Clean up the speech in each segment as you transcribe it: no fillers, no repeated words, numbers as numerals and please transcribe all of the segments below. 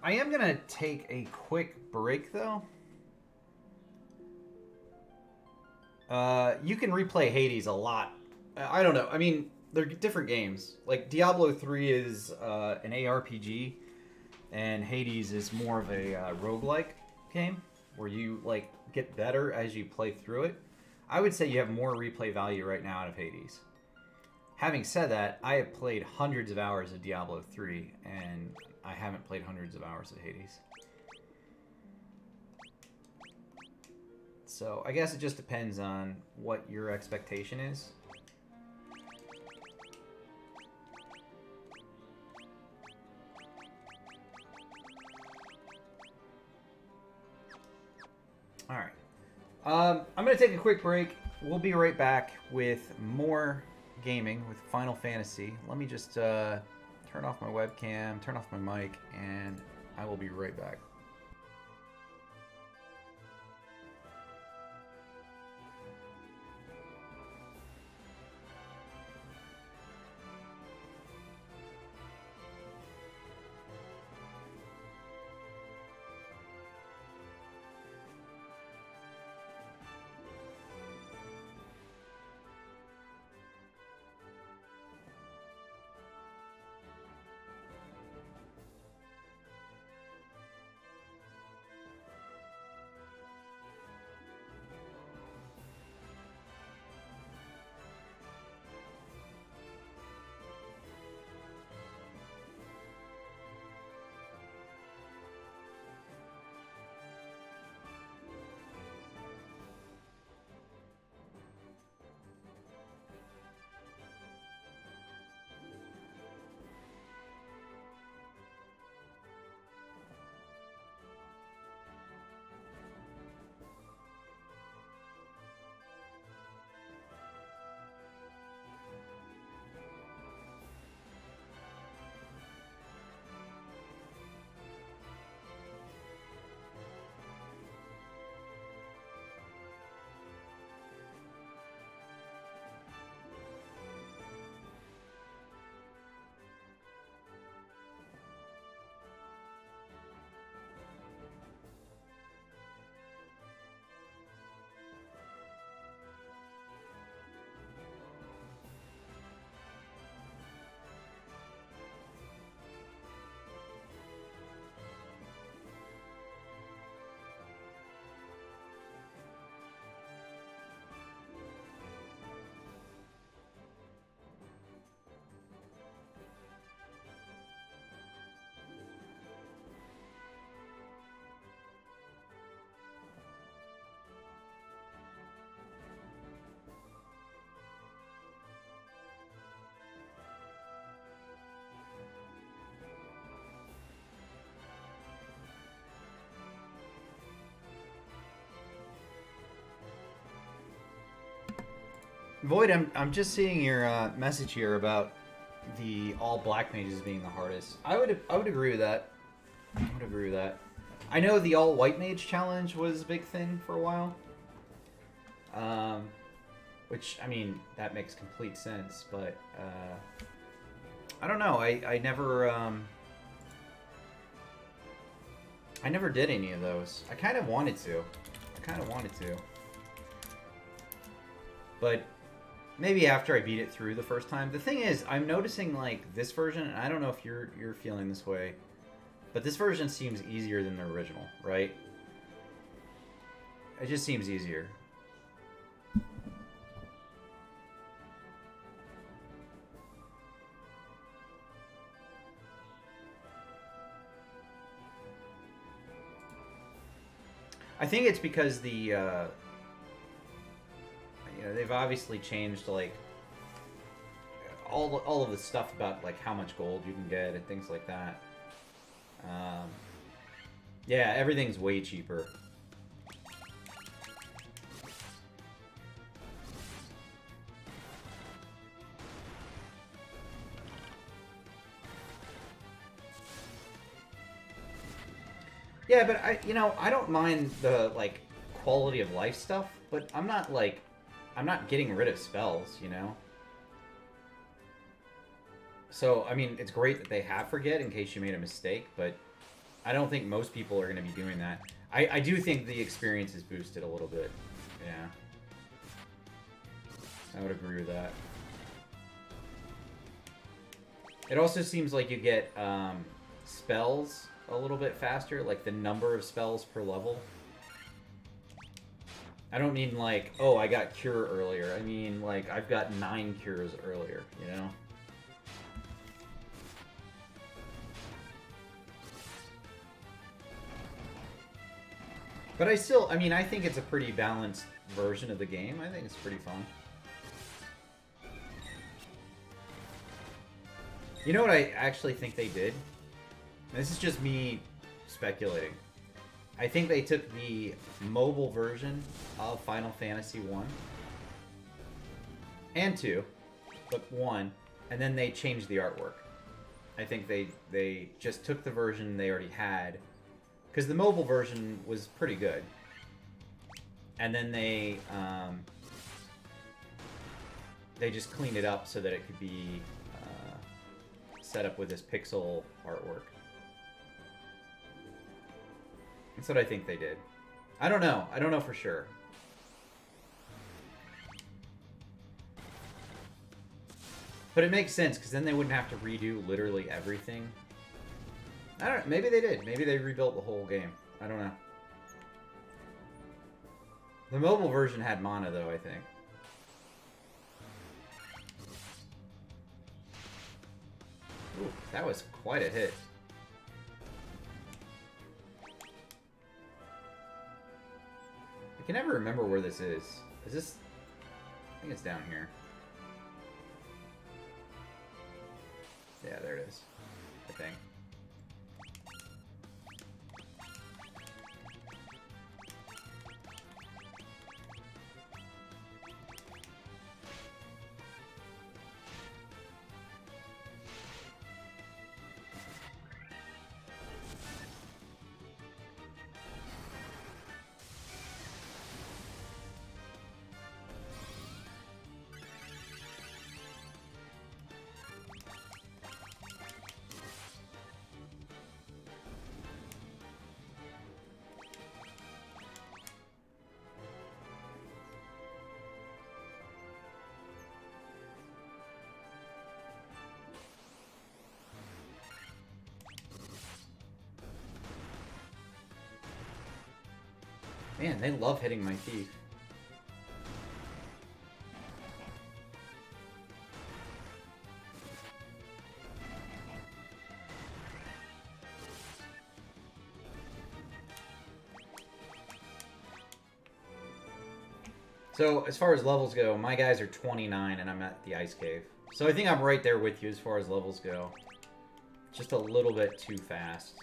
I am gonna take a quick break though. You can replay Hades a lot. I don't know. I mean, they're different games. Like Diablo 3 is an ARPG, and Hades is more of a roguelike game where you like get better as you play through it. I would say you have more replay value right now out of Hades. Having said that, I have played hundreds of hours of Diablo 3, and I haven't played hundreds of hours of Hades. So I guess it just depends on what your expectation is. All right. I'm going to take a quick break. We'll be right back with more gaming with Final Fantasy. Let me just turn off my webcam, turn off my mic, and I will be right back. Void, I'm just seeing your message here about the all black mages being the hardest. I would agree with that. I would agree with that. I know the all white mage challenge was a big thing for a while. Which, I mean, that makes complete sense, but I don't know. I never did any of those. I kind of wanted to. But maybe after I beat it through the first time. The thing is, I'm noticing like this version, and I don't know if you're feeling this way, but this version seems easier than the original, right? It just seems easier. I think it's because the you know, they've obviously changed like all of the stuff about like how much gold you can get and things like that. Yeah, everything's way cheaper. Yeah, but I don't mind the like quality of life stuff, but I'm not getting rid of spells, you know? So, I mean, it's great that they have forget in case you made a mistake, but I don't think most people are going to be doing that. I do think the experience is boosted a little bit. Yeah. I would agree with that. It also seems like you get spells a little bit faster, like the number of spells per level. I don't mean like, oh, I got cure earlier. I mean like I've got 9 cures earlier, you know? But I mean, I think it's a pretty balanced version of the game. I think it's pretty fun. You know what I actually think they did? This is just me speculating. I think they took the mobile version of Final Fantasy 1 and 2, but 1, and then they changed the artwork. I think they just took the version they already had, because the mobile version was pretty good. And then they just cleaned it up so that it could be set up with this pixel artwork. That's what I think they did. I don't know. I don't know for sure. But it makes sense, because then they wouldn't have to redo literally everything. I don't know. Maybe they did. Maybe they rebuilt the whole game. I don't know. The mobile version had mana, though, I think. Ooh, that was quite a hit. I can never remember where this is. Is this... I think it's down here. Yeah, there it is. I think. Man, they love hitting my thief. So, as far as levels go, my guys are 29 and I'm at the Ice Cave. So I think I'm right there with you as far as levels go. Just a little bit too fast.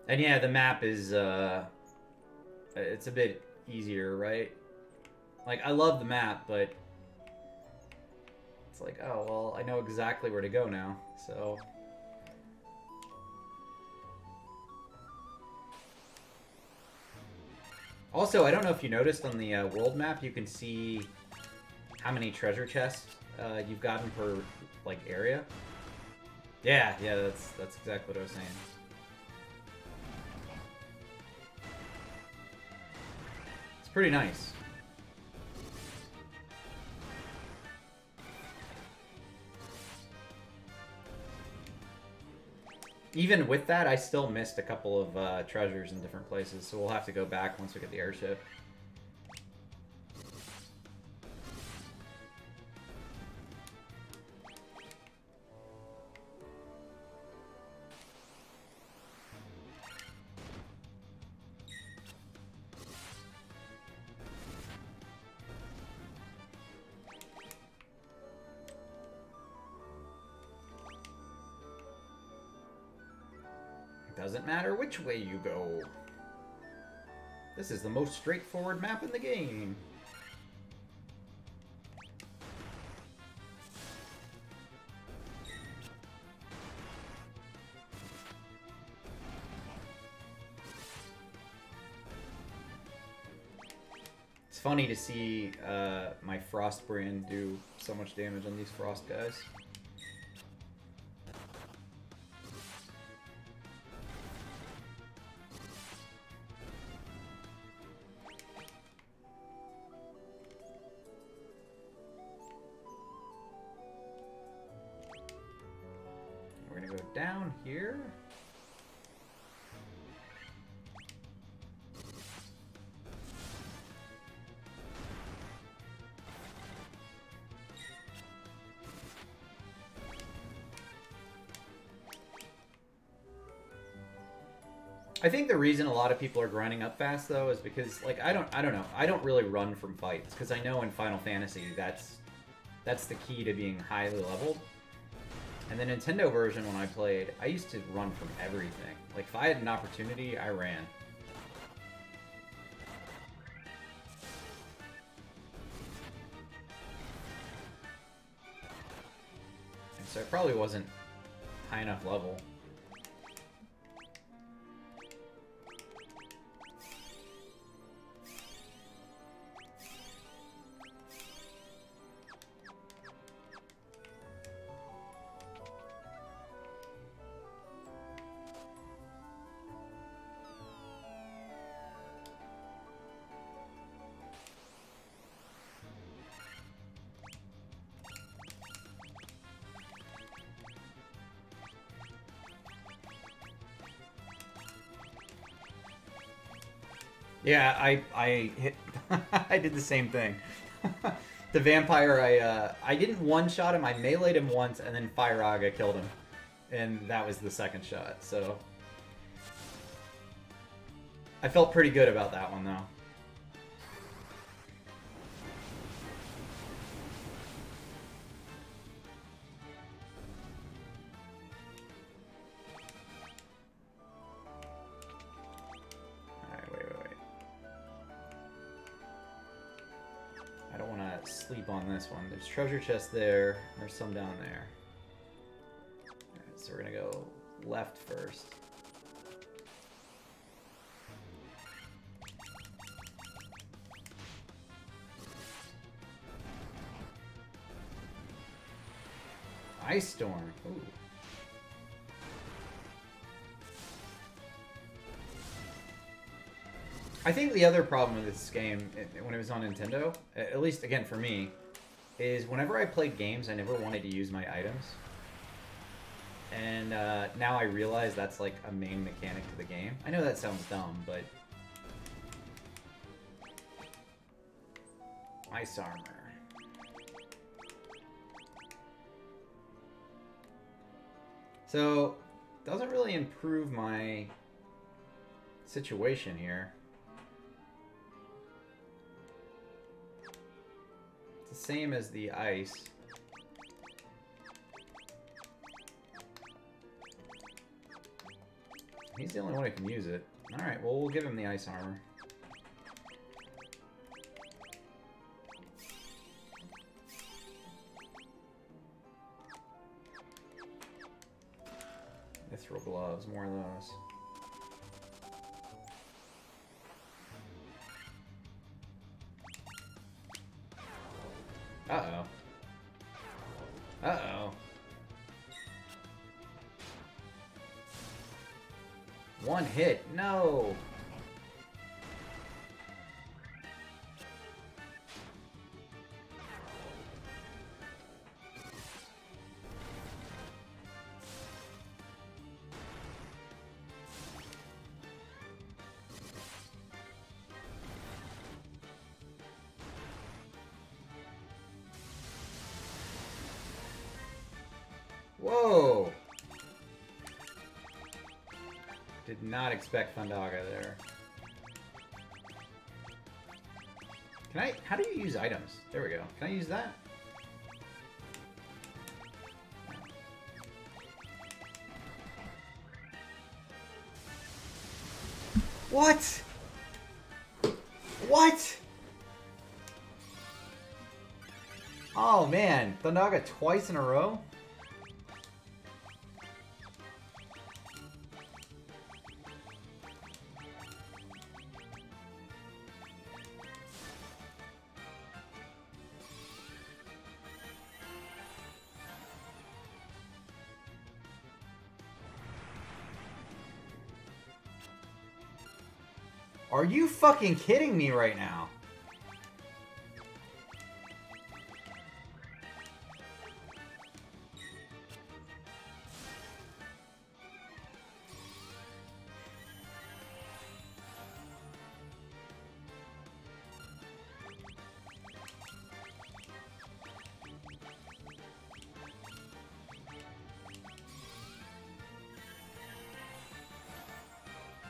And yeah, the map is, it's a bit easier, right? Like, I love the map, but it's like, oh, well, I know exactly where to go now, so... Also, I don't know if you noticed on the world map, you can see how many treasure chests you've gotten per, like, area. Yeah, that's exactly what I was saying. Pretty nice. Even with that, I still missed a couple of treasures in different places, so we'll have to go back once we get the airship. Doesn't matter which way you go. This is the most straightforward map in the game. It's funny to see my Frost brand do so much damage on these Frost guys. We're gonna go down here. I think the reason a lot of people are grinding up fast though is because like I don't know. I don't really run from fights because I know in Final Fantasy that's the key to being highly leveled. And the Nintendo version when I played, I used to run from everything. Like if I had an opportunity, I ran. And so it probably wasn't high enough level. Yeah, I hit. I did the same thing. The vampire, I didn't one-shot him. I meleeed him once, and then Firaga killed him, and that was the second shot. So I felt pretty good about that one, though. Sleep on this one. There's treasure chest there. There's some down there. Alright, so we're gonna go left first. Ice Storm. Ooh. I think the other problem with this game, when it was on Nintendo, at least again for me, is whenever I played games, I never wanted to use my items. And now I realize that's like a main mechanic to the game. I know that sounds dumb, but... Ice armor. So, doesn't really improve my situation here. Same as the ice. He's the only one who can use it. Alright, well, we'll give him the ice armor. Mithril gloves, more of those. Uh-oh. Uh-oh. One hit. No! Whoa! Did not expect Thundaga there. Can I... How do you use items? There we go. Can I use that? What? What? Oh man, Thundaga twice in a row? Are you fucking kidding me right now?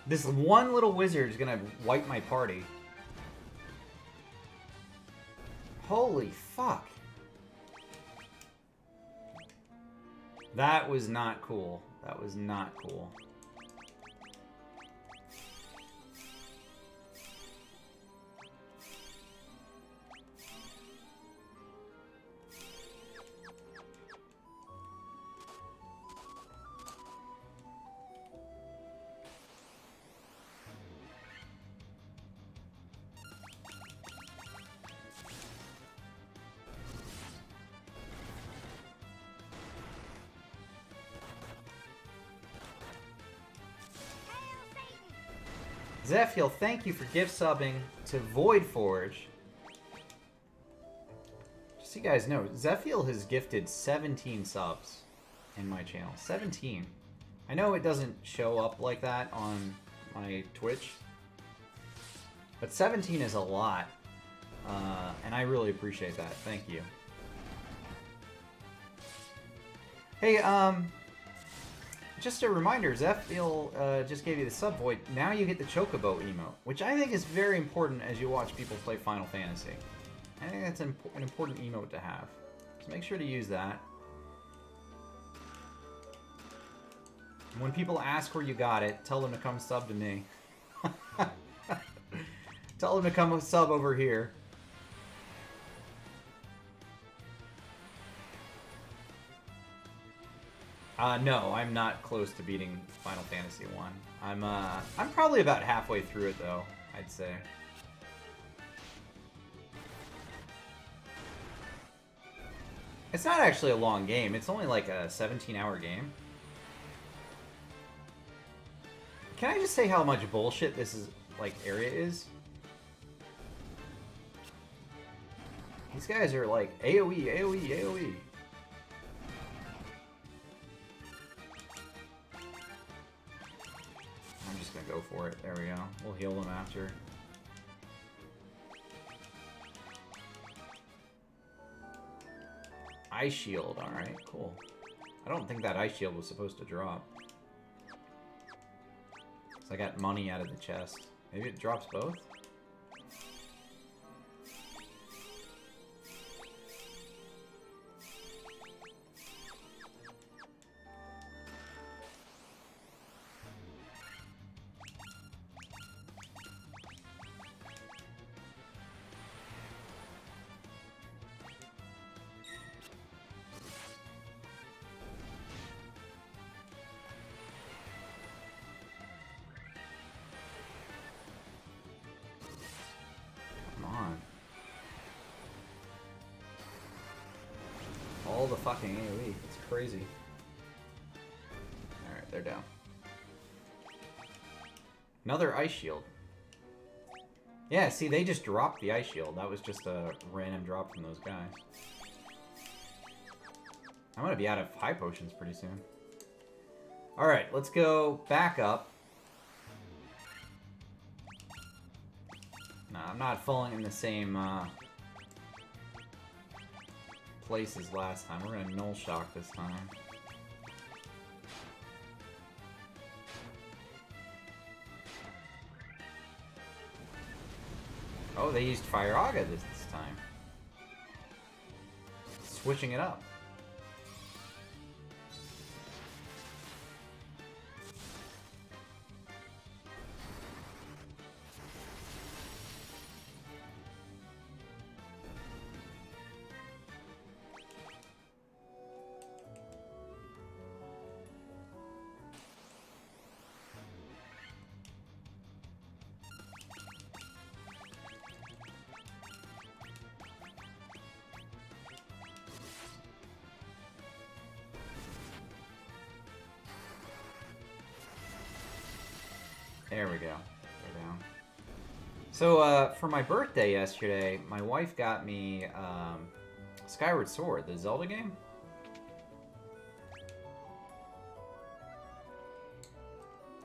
This one little wizard is gonna wipe my party. Holy fuck. That was not cool. That was not cool. Zephiel, thank you for gift subbing to Void Forge. Just so you guys know, Zephiel has gifted 17 subs in my channel. 17. I know it doesn't show up like that on my Twitch, but 17 is a lot, and I really appreciate that. Thank you. Hey, just a reminder, Zephiel just gave you the sub void. Now you get the Chocobo emote, which I think is very important as you watch people play Final Fantasy. I think that's an important emote to have. So make sure to use that. When people ask where you got it, tell them to come sub to me. Tell them to come sub over here. No, I'm not close to beating Final Fantasy 1. I'm probably about halfway through it though, I'd say. It's not actually a long game. It's only like a 17-hour game. Can I just say how much bullshit this is, like, area is? These guys are like AoE, AoE, AoE. I'm just gonna go for it. There we go. We'll heal them after. Ice shield, alright, cool. I don't think that ice shield was supposed to drop. So I got money out of the chest. Maybe it drops both? All the fucking AoE. It's crazy. Alright, they're down. Another ice shield. Yeah, see, they just dropped the ice shield. That was just a random drop from those guys. I'm gonna be out of high potions pretty soon. Alright, let's go back up. No, I'm not falling in the same place as last time. We're gonna null shock this time. Oh, they used Firaga this time. Switching it up. There we go. They're down. So, for my birthday yesterday, my wife got me Skyward Sword, the Zelda game.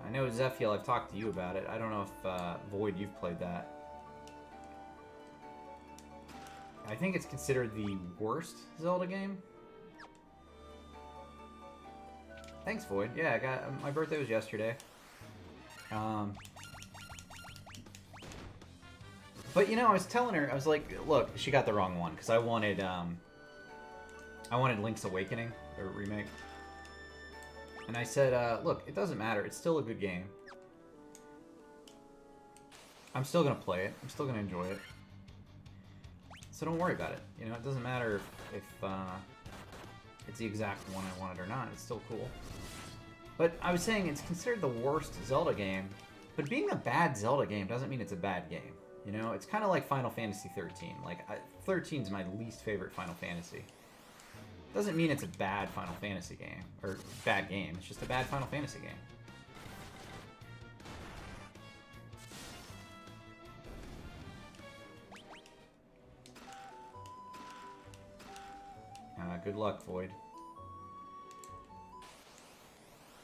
I know, Zephiel, I've talked to you about it. I don't know if, Void, you've played that. I think it's considered the worst Zelda game. Thanks, Void. Yeah, I got my birthday was yesterday. But you know, I was telling her, I was like, look, she got the wrong one because I wanted Link's Awakening or remake, and I said, look, it doesn't matter. It's still a good game. I'm still gonna play it. I'm still gonna enjoy it. So don't worry about it. You know, it doesn't matter if it's the exact one I wanted or not. It's still cool. But I was saying it's considered the worst Zelda game, but being a bad Zelda game doesn't mean it's a bad game. You know, it's kind of like Final Fantasy 13. Like, 13 is my least favorite Final Fantasy. Doesn't mean it's a bad Final Fantasy game, or bad game. It's just a bad Final Fantasy game. Good luck, Void.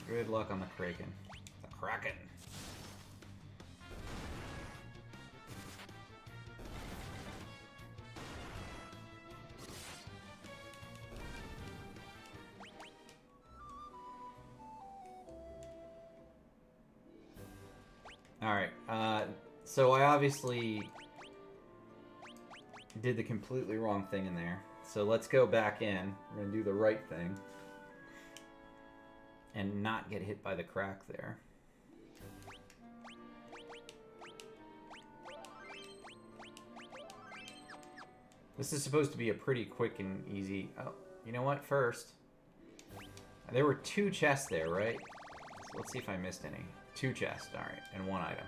Good luck on the Kraken. The Kraken! Alright, so I obviously did the completely wrong thing in there. So let's go back in. We're going to do the right thing. And not get hit by the crack there. This is supposed to be a pretty quick and easy... Oh, you know what? First, there were 2 chests there, right? So let's see if I missed any. 2 chests, alright, and 1 item.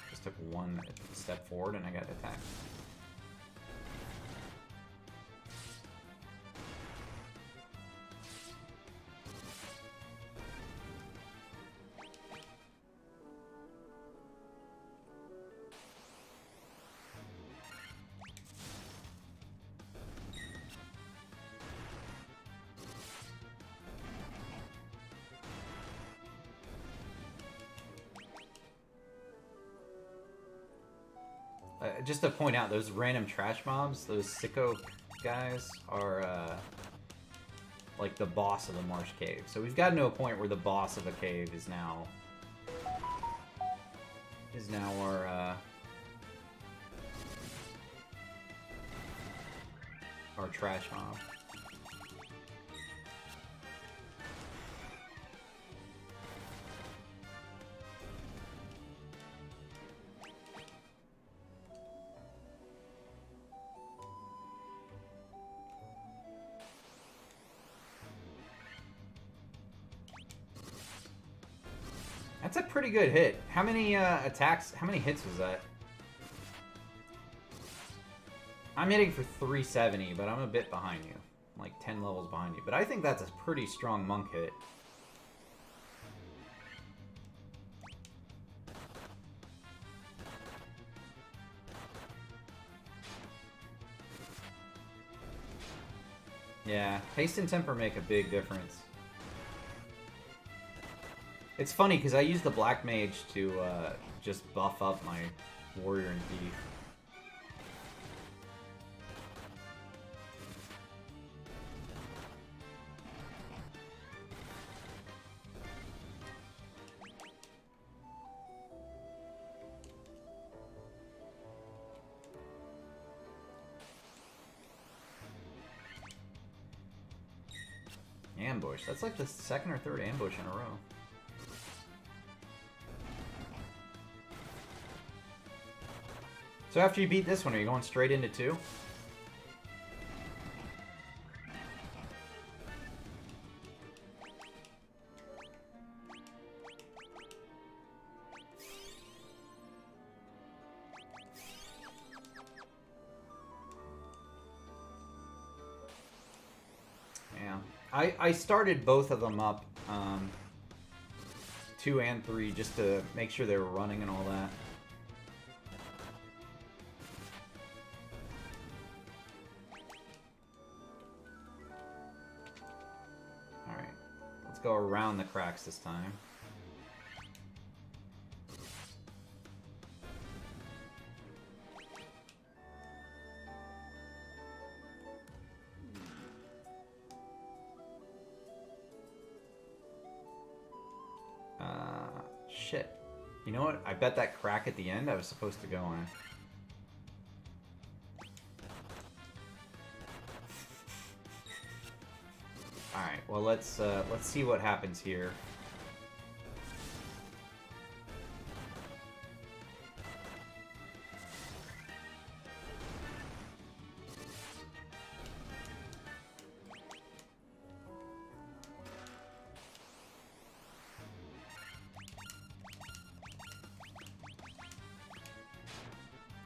Just took 1 step forward and I got attacked. Just to point out, those random trash mobs, those sicko guys, are like the boss of the Marsh Cave. So we've gotten to a point where the boss of a cave is now our trash mob. That's a pretty good hit. How many attacks, how many hits was that? I'm hitting for 370, but I'm a bit behind you. I'm like 10 levels behind you. But I think that's a pretty strong monk hit. Yeah, haste and temper make a big difference. It's funny, because I use the Black Mage to just buff up my Warrior and Thief. Ambush. That's like the 2nd or 3rd ambush in a row. So after you beat this one, are you going straight into 2? Yeah. I started both of them up 2 and 3 just to make sure they were running and all that. Alright, let's go around the cracks this time. Shit. You know what? I bet that crack at the end I was supposed to go in. Alright, well let's see what happens here.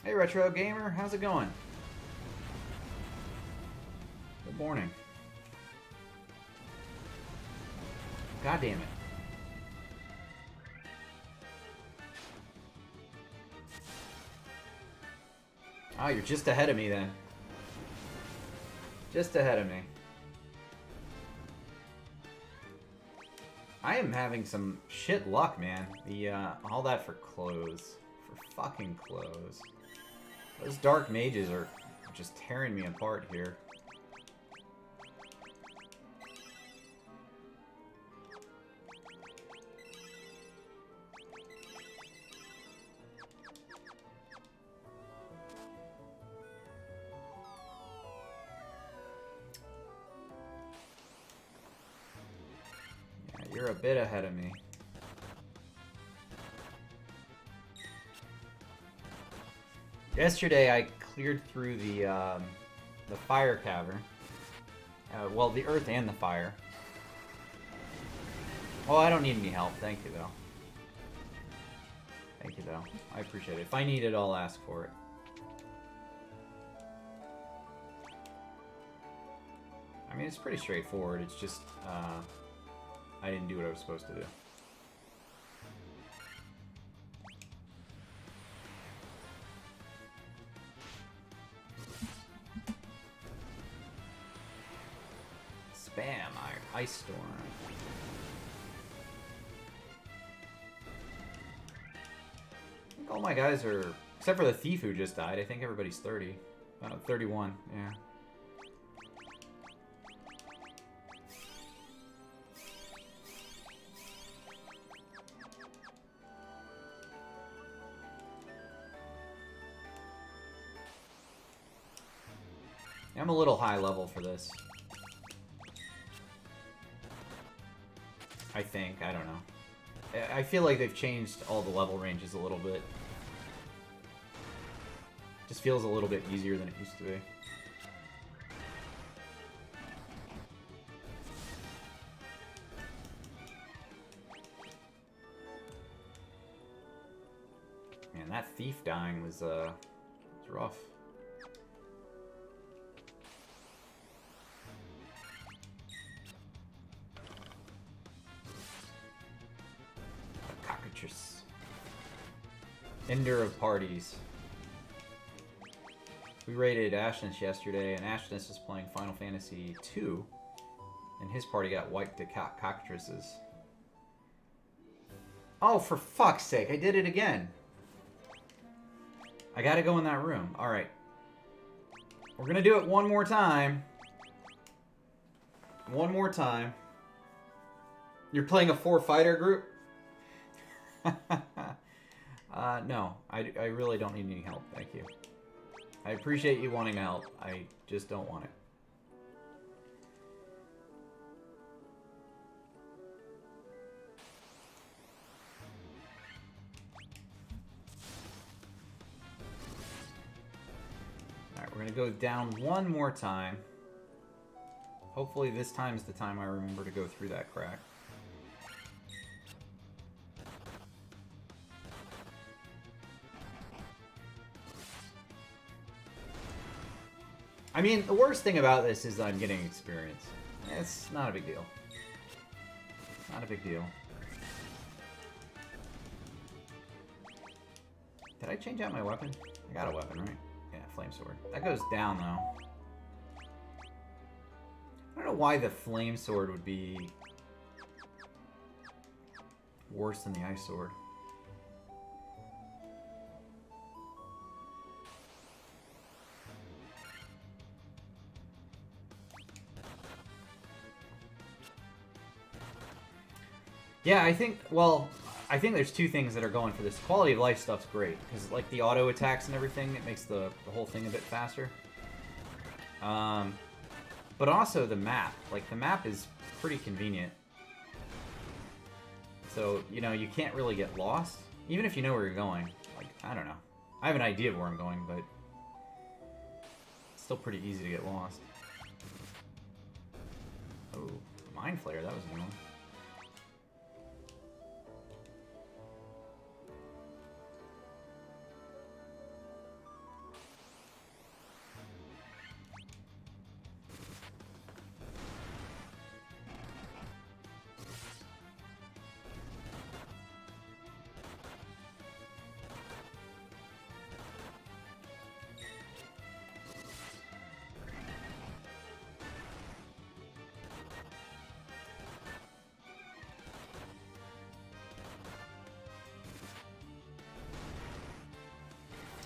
Hey Retro Gamer, how's it going? Good morning. God damn it. Oh, you're just ahead of me then. Just ahead of me. I am having some shit luck, man. The all that for clothes. For fucking clothes. Those dark mages are just tearing me apart here. Yeah, you're a bit ahead of me. Yesterday I cleared through the fire cavern. Well, the earth and the fire. Oh, I don't need any help. Thank you, though. Thank you, though. I appreciate it. If I need it, I'll ask for it. I mean, it's pretty straightforward. It's just, I didn't do what I was supposed to do. Spam, Ice Storm. I think all my guys are, except for the thief who just died, I think everybody's 30. 31, yeah. I'm a little high level for this. I think. I don't know. I feel like they've changed all the level ranges a little bit. Just feels a little bit easier than it used to be. Man, that thief dying was rough. Ender of parties. We raided Ashness yesterday, and Ashness is playing Final Fantasy II, and his party got wiped to cockatrices. Oh, for fuck's sake, I did it again. I gotta go in that room. Alright. We're gonna do it one more time. One more time. You're playing a 4-fighter group? No, I really don't need any help, thank you. I appreciate you wanting help, I just don't want it. Alright, we're gonna go down one more time. Hopefully this time's the time I remember to go through that crack. I mean, the worst thing about this is I'm getting experience. It's not a big deal. Not a big deal. Did I change out my weapon? I got a weapon, right? Yeah, flame sword. That goes down, though. I don't know why the flame sword would be worse than the ice sword. Yeah, I think, well, I think there's two things that are going for this. Quality of life stuff's great, because like the auto attacks and everything, it makes the whole thing a bit faster. But also the map. Like, the map is pretty convenient. So, you know, you can't really get lost, even if you know where you're going. Like, I don't know. I have an idea of where I'm going, but it's still pretty easy to get lost. Oh, Mind Flayer, that was a new one.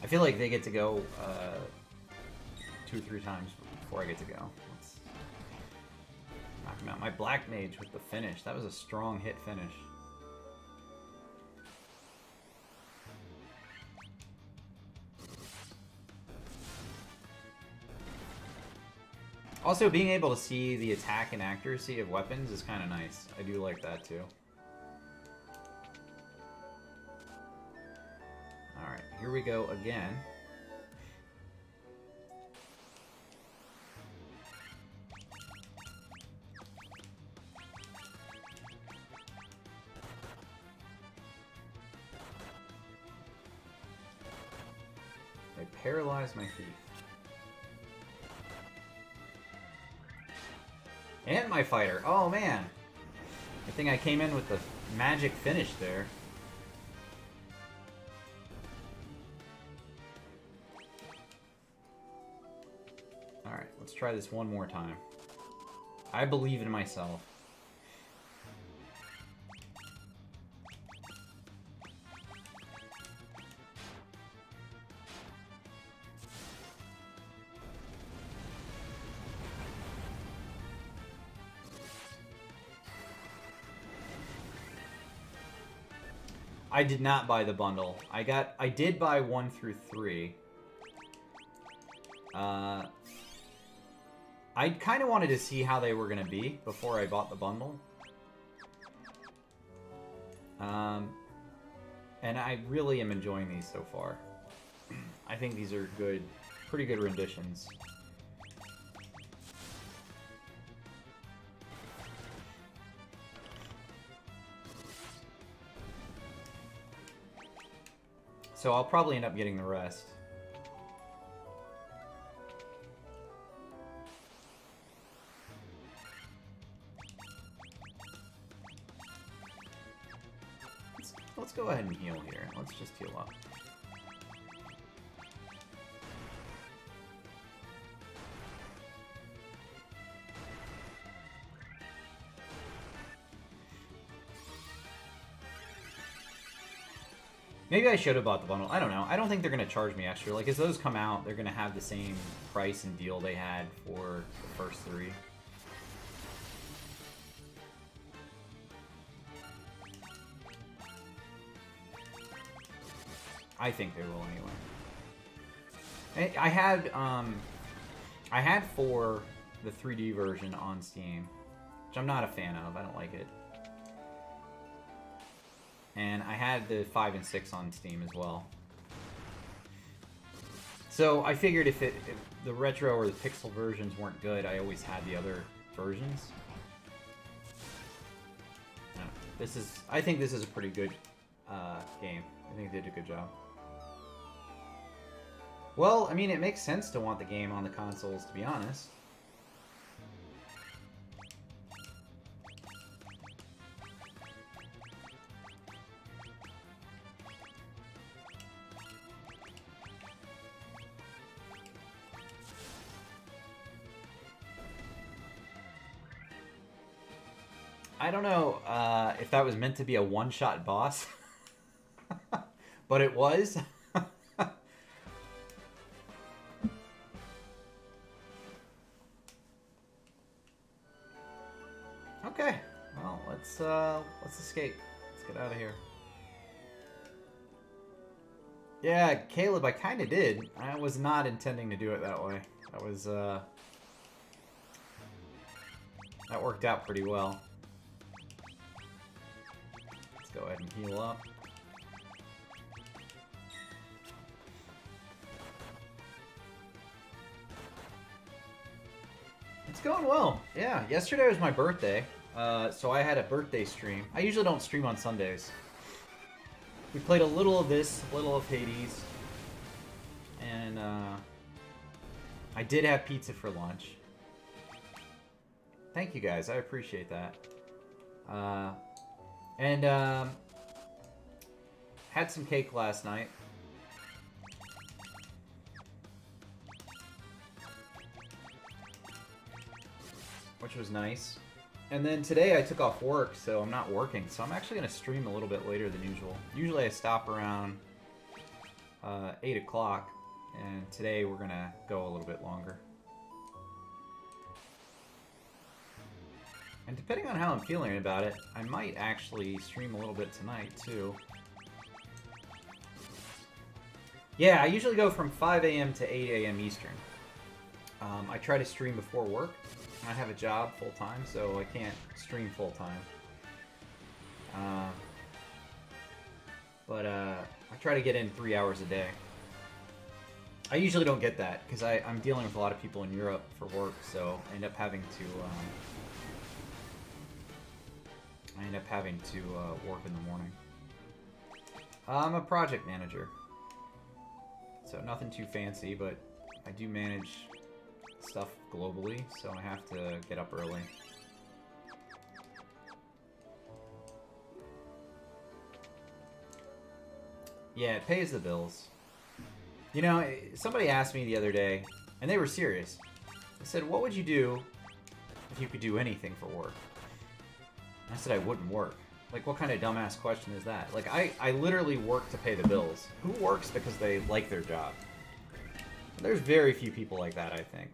I feel like they get to go 2 or 3 times before I get to go. Let's knock him out. My Black Mage with the finish. That was a strong hit finish. Also, being able to see the attack and accuracy of weapons is kind of nice. I do like that too. Alright, here we go again. They paralyzed my thief. And my fighter. Oh man. I think I came in with the magic finish there. Alright, let's try this one more time. I believe in myself. I did not buy the bundle. I did buy 1 through 3. I kind of wanted to see how they were going to be before I bought the bundle. And I really am enjoying these so far. I think these are good, pretty good renditions. So I'll probably end up getting the rest. Let's go ahead and heal here. Let's just heal up. Maybe I should have bought the bundle. I don't know. I don't think they're going to charge me extra. Like, as those come out, they're going to have the same price and deal they had for the first 3. I think they will anyway. I had for the 3D version on Steam, which I'm not a fan of. I don't like it. And I had the 5 and 6 on Steam as well. So I figured if the retro or the pixel versions weren't good, I always had the other versions. I think this is a pretty good game. I think they did a good job. Well, I mean, it makes sense to want the game on the consoles, to be honest. I don't know if that was meant to be a one-shot boss, but it was. Okay, well, let's escape. Let's get out of here. Yeah, Caleb, I kind of did. I was not intending to do it that way. That worked out pretty well. Let's go ahead and heal up. It's going well. Yeah, yesterday was my birthday, so I had a birthday stream. I usually don't stream on Sundays. We played a little of this, a little of Hades, and I did have pizza for lunch. Thank you guys, I appreciate that. Had some cake last night. Which was nice. And then today I took off work, so I'm not working. So I'm actually going to stream a little bit later than usual. Usually I stop around 8 o'clock, and today we're going to go a little bit longer. And depending on how I'm feeling about it, I might actually stream a little bit tonight, too. Yeah, I usually go from 5 a.m. to 8 a.m. Eastern. I try to stream before work. I have a job full-time, so I can't stream full-time. But I try to get in 3 hours a day. I usually don't get that, because I'm dealing with a lot of people in Europe for work, so I end up having to work in the morning. I'm a project manager. So nothing too fancy, but I do manage stuff globally, so I have to get up early. Yeah, it pays the bills. You know, somebody asked me the other day, and they were serious. They said, what would you do if you could do anything for work? And I said I wouldn't work. Like, what kind of dumbass question is that? Like, I literally work to pay the bills. Who works because they like their job? There's very few people like that, I think.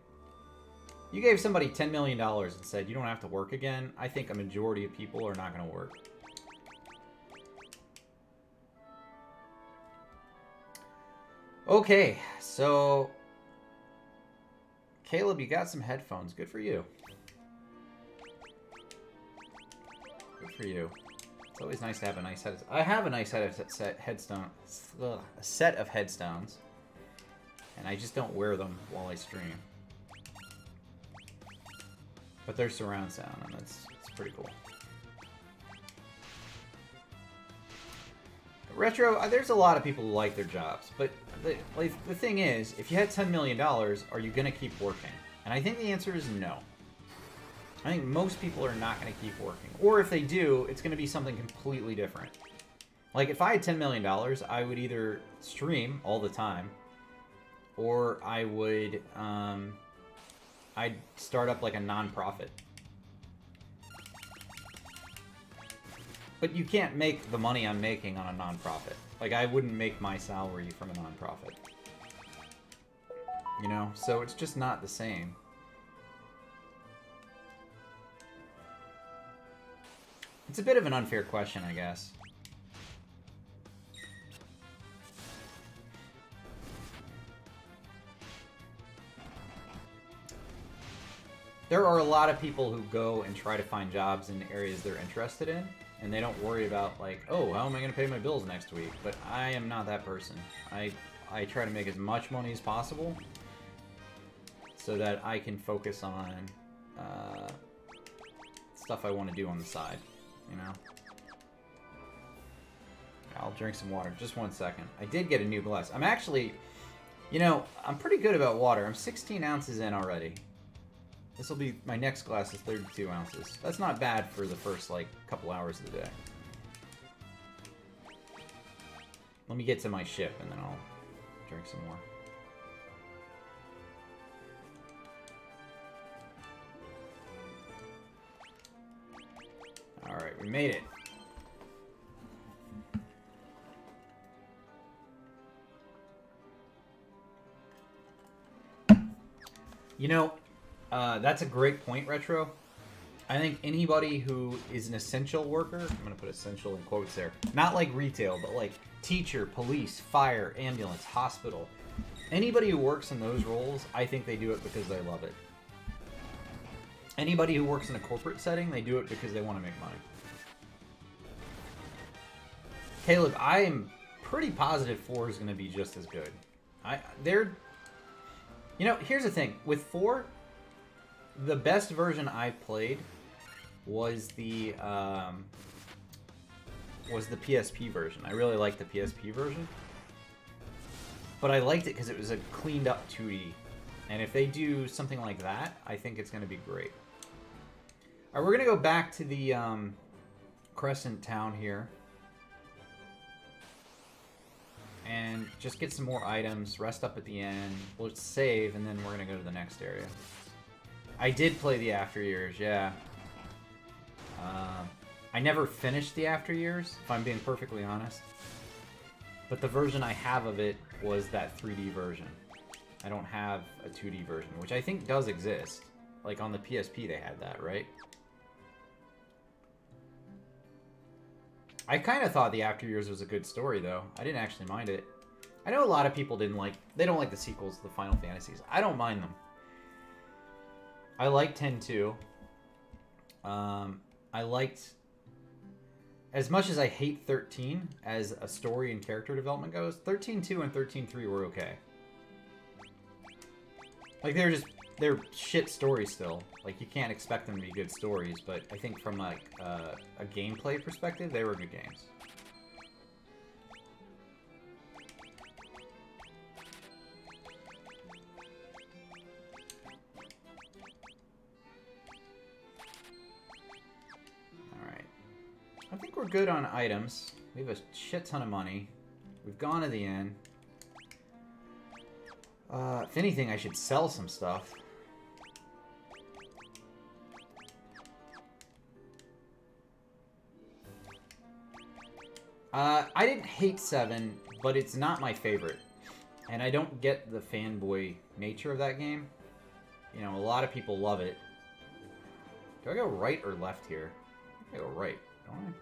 You gave somebody $10 million and said you don't have to work again, I think a majority of people are not going to work. Okay, so... Caleb, you got some headphones. Good for you. Good for you. It's always nice to have a nice head. I have a nice set of headstones, and I just don't wear them while I stream. But they're surround sound, and it's pretty cool. Retro, there's a lot of people who like their jobs, but the thing is, if you had $10 million, are you going to keep working? And I think the answer is no. I think most people are not going to keep working. Or if they do, it's going to be something completely different. Like, if I had $10 million, I would either stream all the time, or I would, I'd start up like a non-profit. But you can't make the money I'm making on a non-profit. Like, I wouldn't make my salary from a non-profit. You know? So it's just not the same. It's a bit of an unfair question, I guess. There are a lot of people who go and try to find jobs in areas they're interested in, and they don't worry about, like, oh, how am I going to pay my bills next week? But I am not that person. I try to make as much money as possible so that I can focus on stuff I want to do on the side, you know? I'll drink some water. Just 1 second. I did get a new glass. I'm actually, you know, I'm pretty good about water. I'm 16 ounces in already. This will be, my next glass is 32 ounces. That's not bad for the first, like, couple hours of the day. Let me get to my ship, and then I'll drink some more. we made it. You know, that's a great point, Retro. I think anybody who is an essential worker, I'm going to put essential in quotes there, not like retail, but like teacher, police, fire, ambulance, hospital, anybody who works in those roles, I think they do it because they love it. Anybody who works in a corporate setting, they do it because they want to make money. Caleb, I am pretty positive 4 is going to be just as good. You know, here's the thing. With 4, the best version I played was the PSP version. I really liked the PSP version. But I liked it because it was a cleaned up 2D. And if they do something like that, I think it's going to be great. Alright, we're going to go back to the Crescent Town here. And just get some more items, rest up at the end. We'll save, and then we're going to go to the next area. I did play the After Years, yeah. I never finished the After Years, if I'm being perfectly honest. But the version I have of it was that 3D version. I don't have a 2D version, which I think does exist. Like on the PSP they had that, right? I kind of thought the After Years was a good story, though. I didn't actually mind it. I know a lot of people they don't like the sequels to the Final Fantasies. I don't mind them. I liked 10-2. I liked... As much as I hate 13 as a story and character development goes, 13-2 and 13-3 were okay. Like, they're shit stories still. Like, you can't expect them to be good stories, but I think from, like, a gameplay perspective, they were good games. Alright. I think we're good on items. We have a shit ton of money. We've gone to the inn. If anything, I should sell some stuff. I didn't hate 7, but it's not my favorite. And I don't get the fanboy nature of that game. You know, a lot of people love it. Do I go right or left here? I go right, don't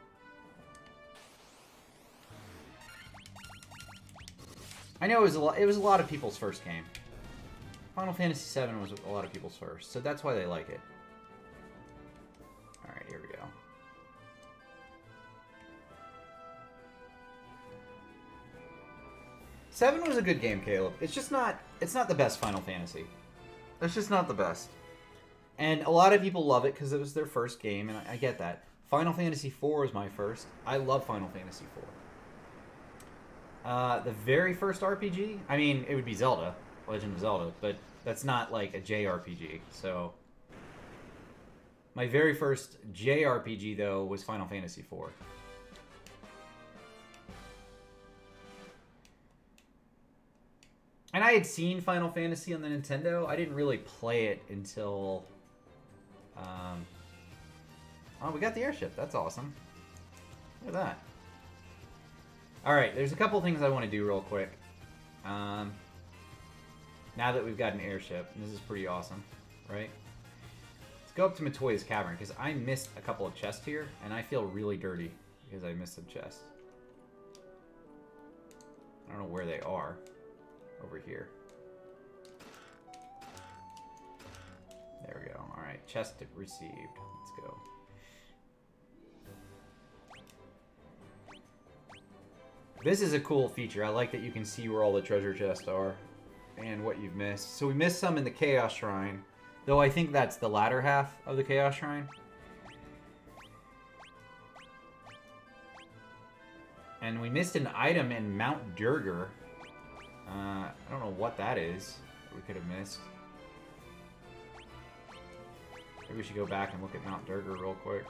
I? I know it was a lot of people's first game. Final Fantasy VII was a lot of people's first, so that's why they like it. Alright, here we go. Seven was a good game, Caleb. It's just not, it's not the best Final Fantasy. It's just not the best. And a lot of people love it because it was their first game, and I get that. Final Fantasy IV was my first. I love Final Fantasy IV. The very first RPG, I mean, it would be Zelda, Legend of Zelda, but that's not like a JRPG, so... My very first JRPG, though, was Final Fantasy IV. And I had seen Final Fantasy on the Nintendo. I didn't really play it until... Oh, we got the airship. That's awesome. Look at that. Alright, there's a couple things I want to do real quick. Now that we've got an airship, and this is pretty awesome, right? Let's go up to Matoya's Cavern, because I missed a couple of chests here, and I feel really dirty because I missed some chests. I don't know where they are. Over here. There we go. Alright, chest received. Let's go. This is a cool feature. I like that you can see where all the treasure chests are and what you've missed. So we missed some in the Chaos Shrine, though I think that's the latter half of the Chaos Shrine. And we missed an item in Mount Durgar. I don't know what that is that we could have missed. Maybe we should go back and look at Mount Durgar real quick.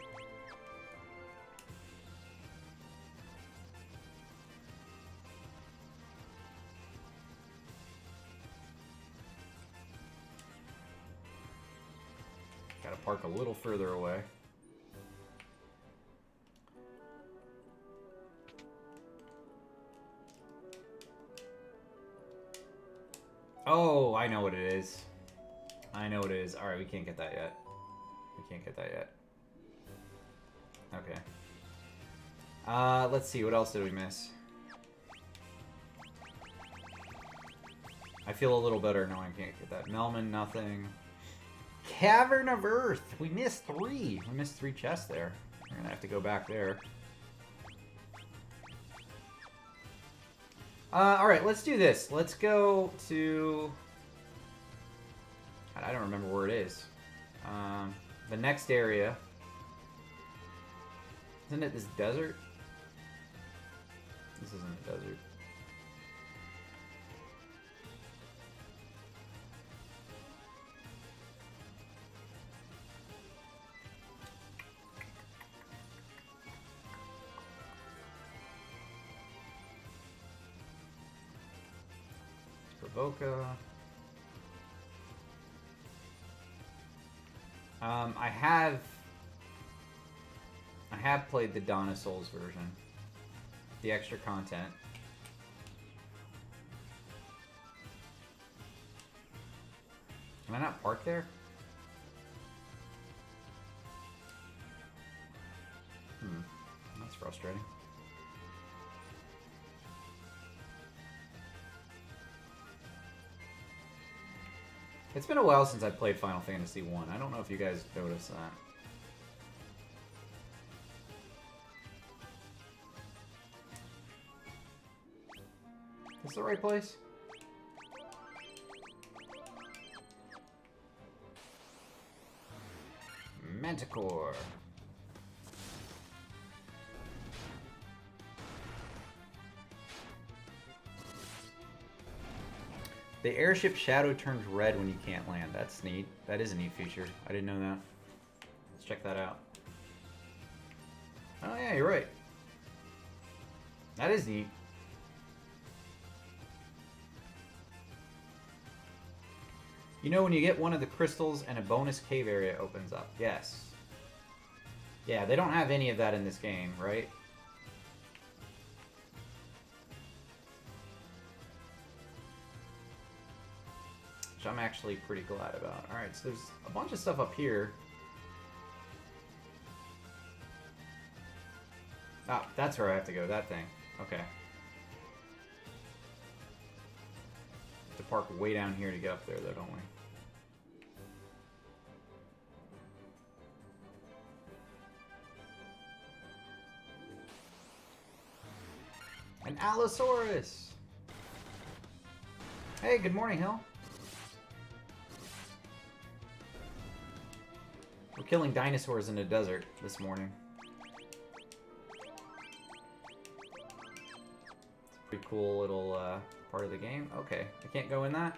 Gotta park a little further away. Oh, I know what it is. I know what it is. Alright, we can't get that yet. We can't get that yet. Okay. Let's see. What else did we miss? I feel a little better knowing I can't get that. Melman, nothing. Cavern of Earth! We missed 3. We missed 3 chests there. We're gonna have to go back there. Alright, let's do this. Let's go to... I don't remember where it is. The next area. Isn't it this desert? This isn't a desert. Provoca. I have played the Dawn of Souls version. The extra content. Can I not park there? That's frustrating. It's been a while since I played Final Fantasy 1. I don't know if you guys noticed that. Is this the right place? Manticore. The airship shadow turns red when you can't land. That's neat. That is a neat feature. I didn't know that. Let's check that out. Oh yeah, you're right. That is neat. You know when you get one of the crystals and a bonus cave area opens up. Yes. Yeah, they don't have any of that in this game, right? Which I'm actually pretty glad about. Alright, so there's a bunch of stuff up here. Ah, that's where I have to go, that thing. Okay. Have to park way down here to get up there, though, don't we? An Allosaurus! Hey, good morning, Hill. We're killing dinosaurs in the desert this morning. It's a pretty cool little part of the game. Okay, I can't go in that.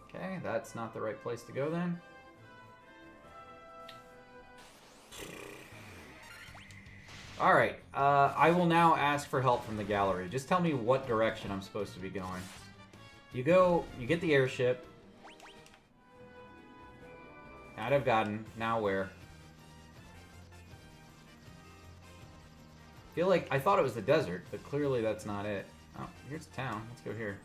Okay, that's not the right place to go then. Alright, I will now ask for help from the gallery. Just tell me what direction I'm supposed to be going. You get the airship. That I've gotten. Now where? I thought it was the desert, but clearly that's not it. Oh, here's town. Let's go here.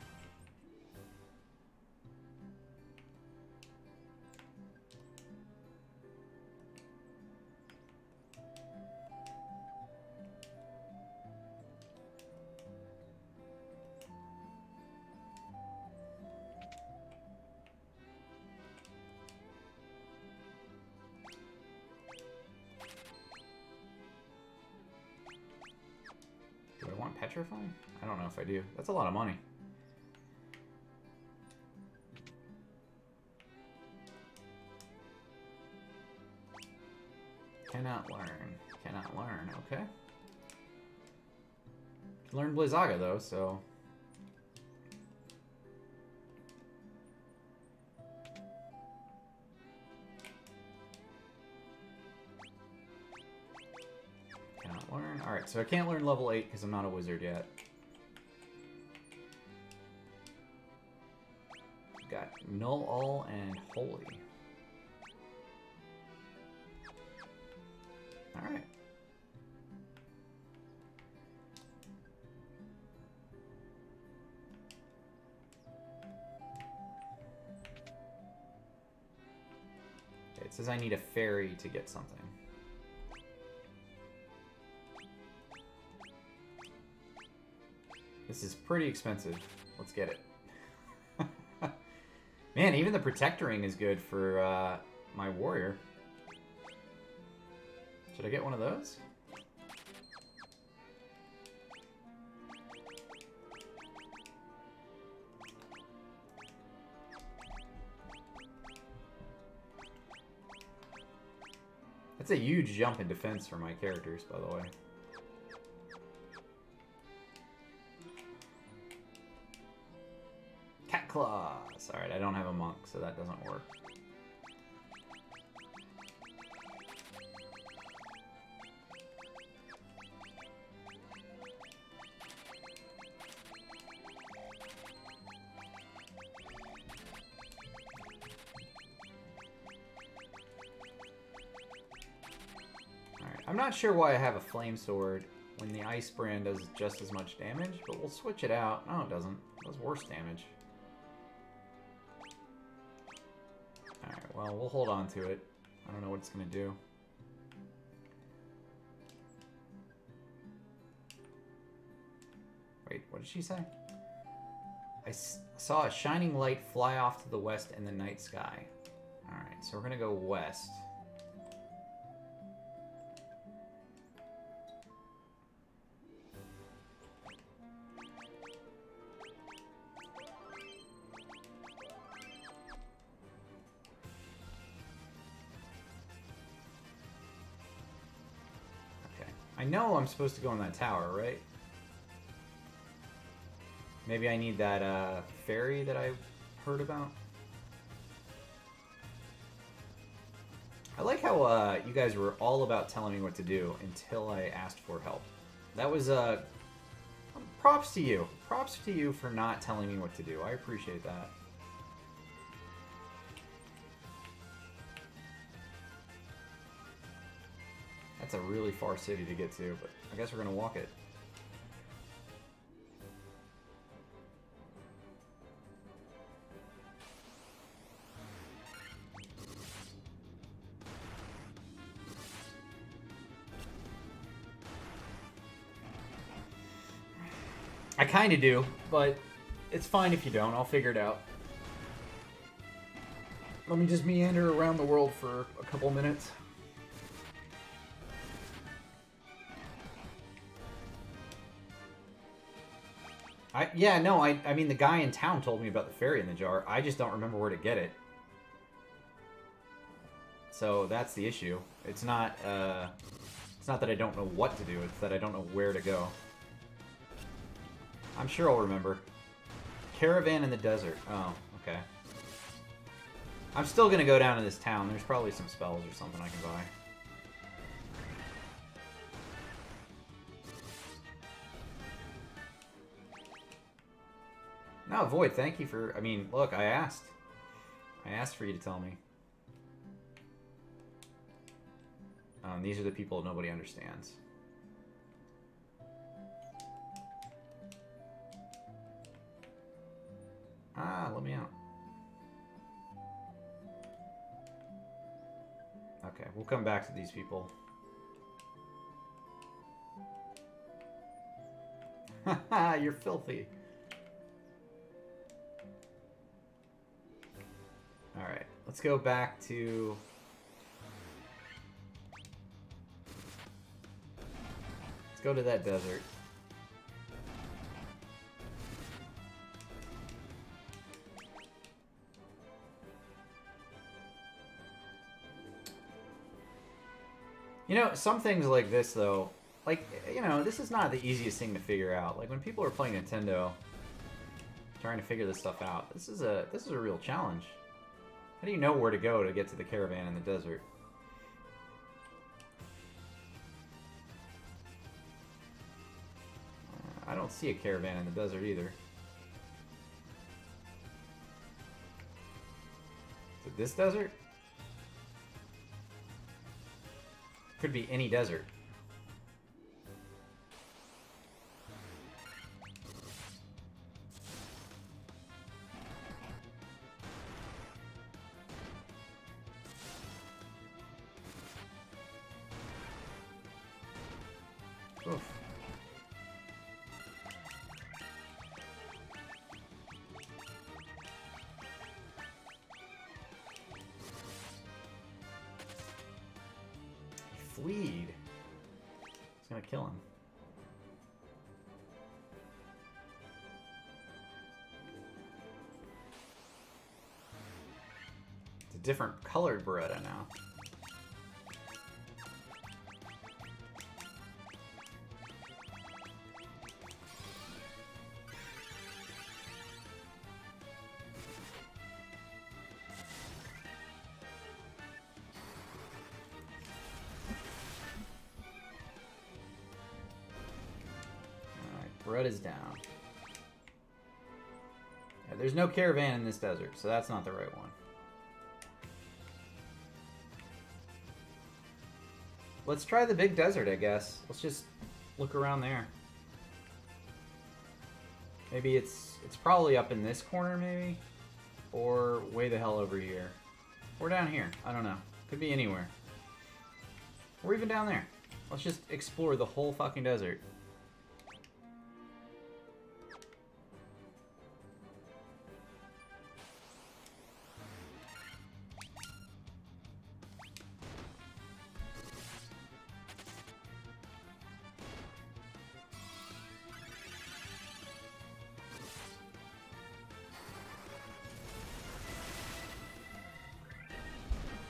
Do I want petrify? I don't know if I do. That's a lot of money. Cannot learn. Cannot learn. Okay. Learn Blizzaga though, so... Cannot learn. Alright, so I can't learn level 8 because I'm not a wizard yet. Got Null All and Holy. Alright. says I need a ferry to get something. This is pretty expensive. Let's get it. Man, even the Protector Ring is good for my warrior. Should I get one of those? That's a huge jump in defense for my characters, by the way. Cat Claws! Alright, I don't have a monk, so that doesn't work. I'm not sure why I have a flame sword when the ice brand does just as much damage, but we'll switch it out. No, it doesn't. It does worse damage. Alright, well, we'll hold on to it. I don't know what it's going to do. Wait, what did she say? I saw a shining light fly off to the west in the night sky. Alright, so we're going to go west. I know I'm supposed to go in that tower, right? Maybe I need that ferry that I heard about. I like how you guys were all about telling me what to do until I asked for help. That was props to you. Props to you for not telling me what to do. I appreciate that. That's a really far city to get to, but I guess we're gonna walk it. I kinda do, but it's fine if you don't. I'll figure it out. Let me just meander around the world for a couple minutes. Yeah, no, I mean, the guy in town told me about the fairy in the jar. I just don't remember where to get it. So that's the issue. It's not that I don't know what to do. It's that I don't know where to go. I'm sure I'll remember. Caravan in the desert. Oh, okay. I'm still gonna go down to this town. There's probably some spells or something I can buy. No, Void, thank you for... I mean, look, I asked. I asked for you to tell me. These are the people nobody understands. Ah, let me out. Okay, we'll come back to these people. Haha, you're filthy. Alright, let's go back to... Let's go to that desert. You know, some things like this, though, like, you know, this is not the easiest thing to figure out. Like, when people are playing Nintendo, trying to figure this stuff out, this is a real challenge. How do you know where to go to get to the caravan in the desert? I don't see a caravan in the desert either. Is it this desert? Could be any desert. Oof. Fleed. It's gonna kill him. It's a different colored Beretta now. Beretta's down. Yeah, there's no caravan in this desert, so that's not the right one. Let's try the big desert, I guess. Let's just look around there. Maybe it's probably up in this corner, maybe? Or way the hell over here. Or down here. I don't know. Could be anywhere. Or even down there. Let's just explore the whole fucking desert.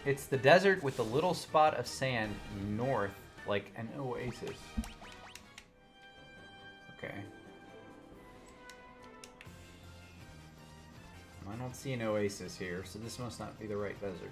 It's the desert with a little spot of sand north, like an oasis. Okay. I don't see an oasis here, so this must not be the right desert.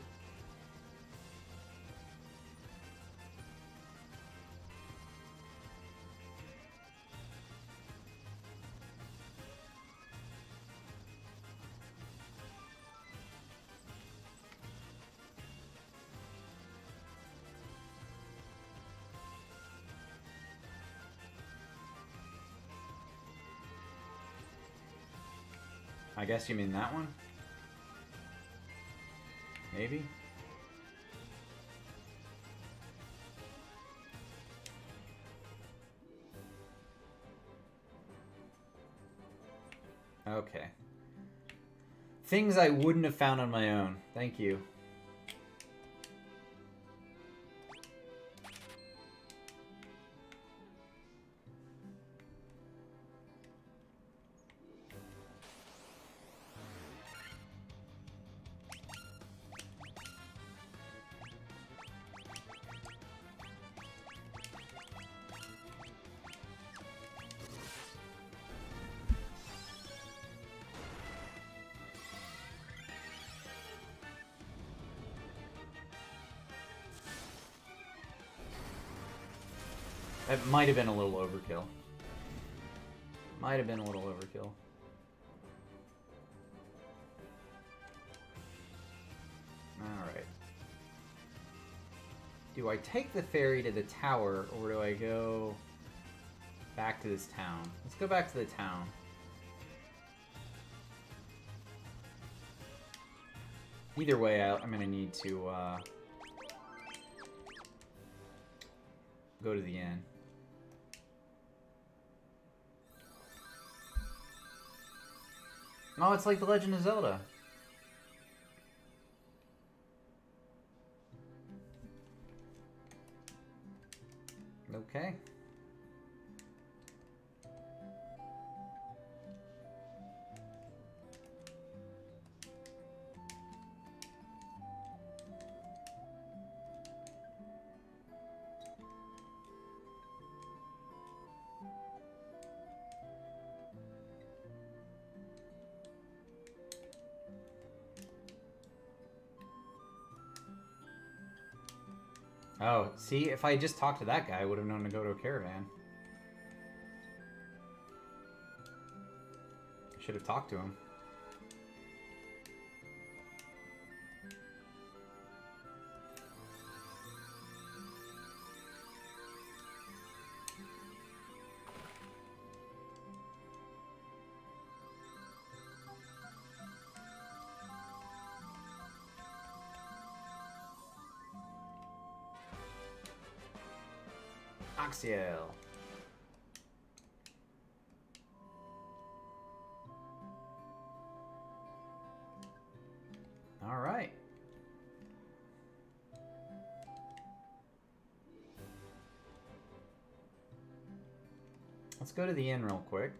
I guess you mean that one? Maybe? Okay. Things I wouldn't have found on my own. Thank you. It might have been a little overkill. Might have been a little overkill. Alright. Do I take the ferry to the tower, or do I go back to this town? Let's go back to the town. Either way, I'm going to need to go to the inn. Oh, it's like The Legend of Zelda. Okay. Oh, see, if I just talked to that guy, I would have known to go to a caravan. I should have talked to him. Axiel. Let's go to the inn real quick.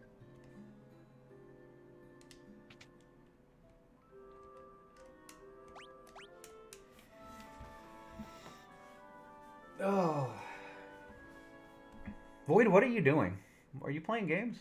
Oh. Void, what are you doing? Are you playing games?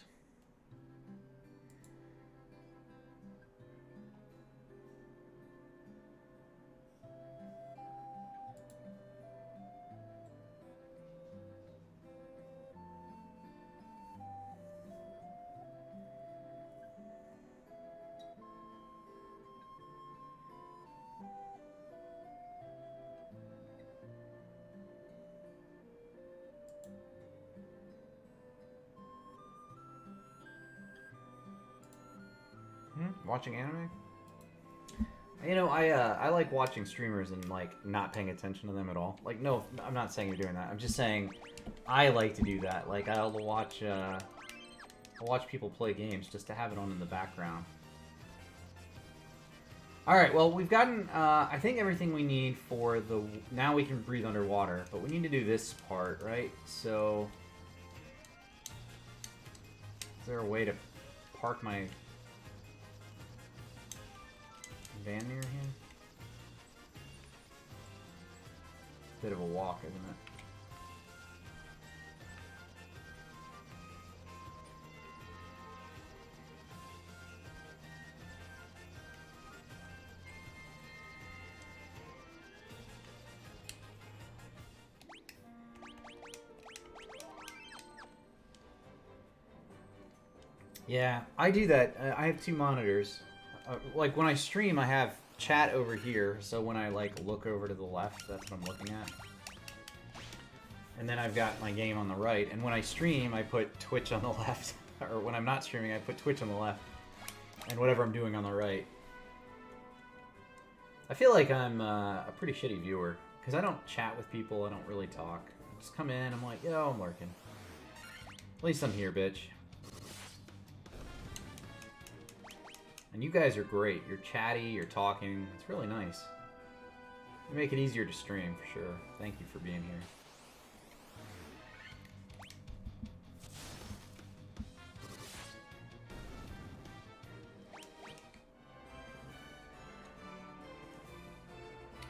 Watching anime? You know, I like watching streamers and like not paying attention to them at all. Like, no, I'm not saying you're doing that. I'm just saying I like to do that. Like, I'll watch people play games just to have it on in the background. All right, well, we've gotten I think everything we need for the now we can breathe underwater, but we need to do this part, right? So, is there a way to park my van near here? Bit of a walk, isn't it? Yeah, I do that. I have two monitors. Like when I stream, I have chat over here, so when I like look over to the left, that's what I'm looking at. And then I've got my game on the right, and when I stream, I put Twitch on the left. Or when I'm not streaming, I put Twitch on the left. And whatever I'm doing on the right. I feel like I'm a pretty shitty viewer, because I don't chat with people, I don't really talk. I just come in, I'm like, yo, I'm lurking. At least I'm here, bitch. And you guys are great. You're chatty, you're talking. It's really nice. You make it easier to stream, for sure. Thank you for being here.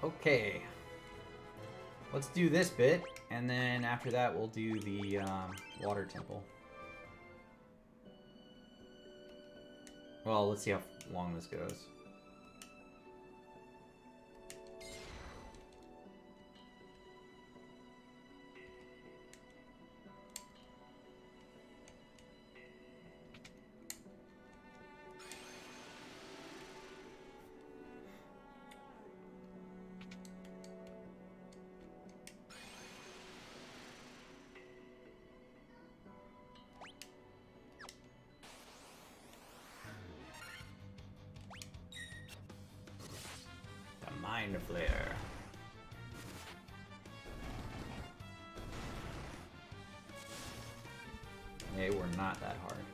Okay. Let's do this bit, and then after that we'll do the water temple. Well, let's see how long this goes. Mind Flare. They were not that hard.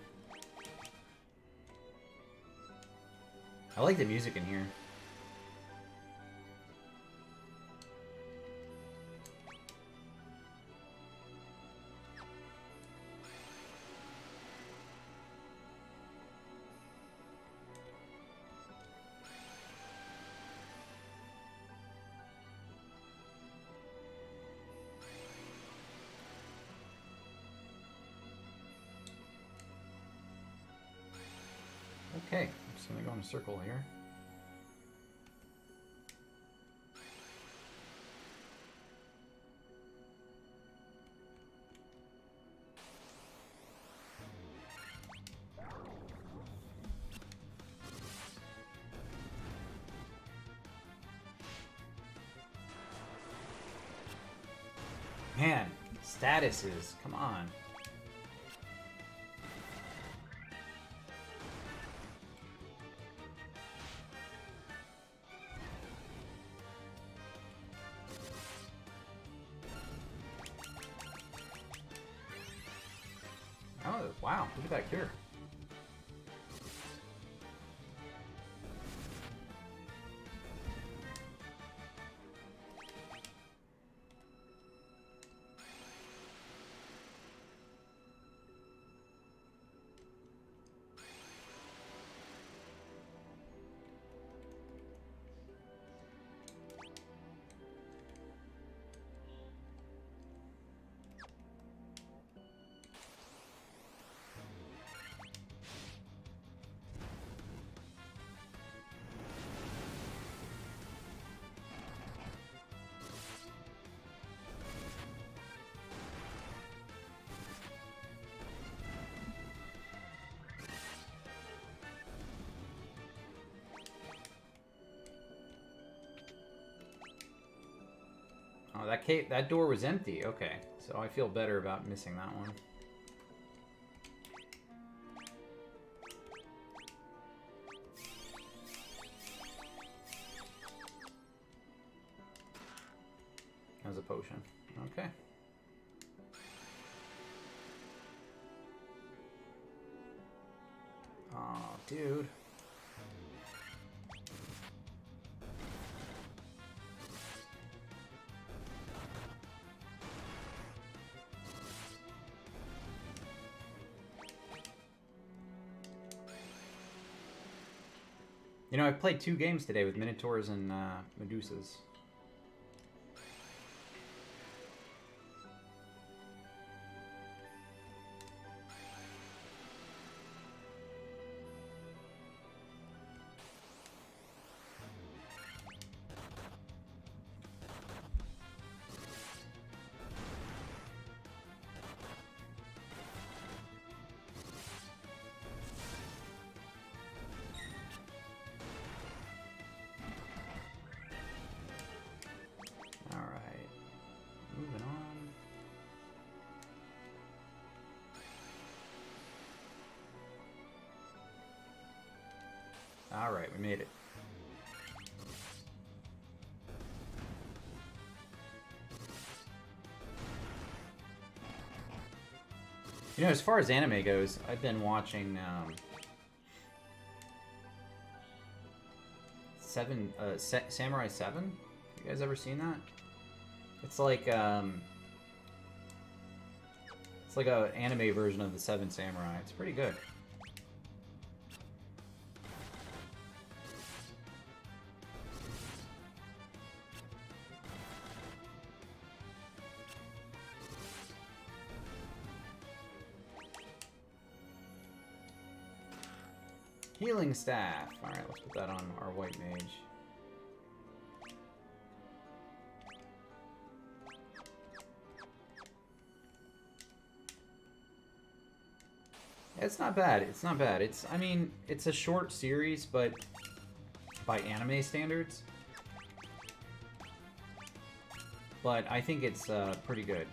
I like the music in here. Okay, I'm just gonna go in a circle here. Man, statuses, come on. Oh, wow, look at that cure. Oh, that door was empty. Okay, so I feel better about missing that one. That was a potion. Okay. Oh, dude. You know, I've played 2 games today with Minotaurs and Medusas. Alright, we made it. You know, as far as anime goes, I've been watching Samurai 7. You guys ever seen that? It's like an anime version of the Seven Samurai. It's pretty good. Healing staff. Alright, let's put that on our white mage. It's not bad. It's not bad. I mean, it's a short series, but by anime standards. But I think it's pretty good.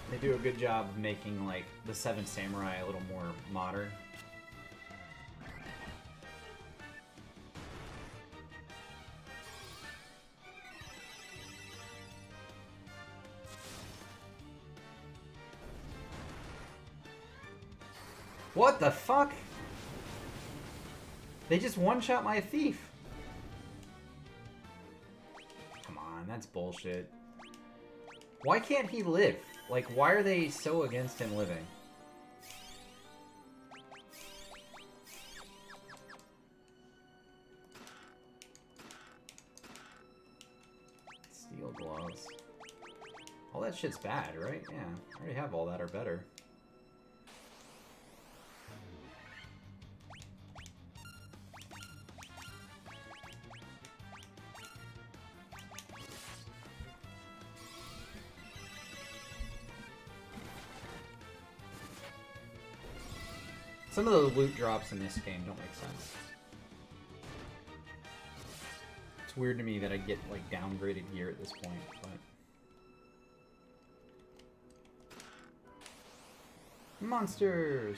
They do a good job of making, like, the Seven Samurai a little more modern. What the fuck? They just one-shot my thief. Come on, that's bullshit. Why can't he live? Like, why are they so against him living? Steel gloves. All that shit's bad, right? Yeah, I already have all that or better. Some of the loot drops in this game don't make sense. It's weird to me that I get, like, downgraded gear at this point, but... Monsters!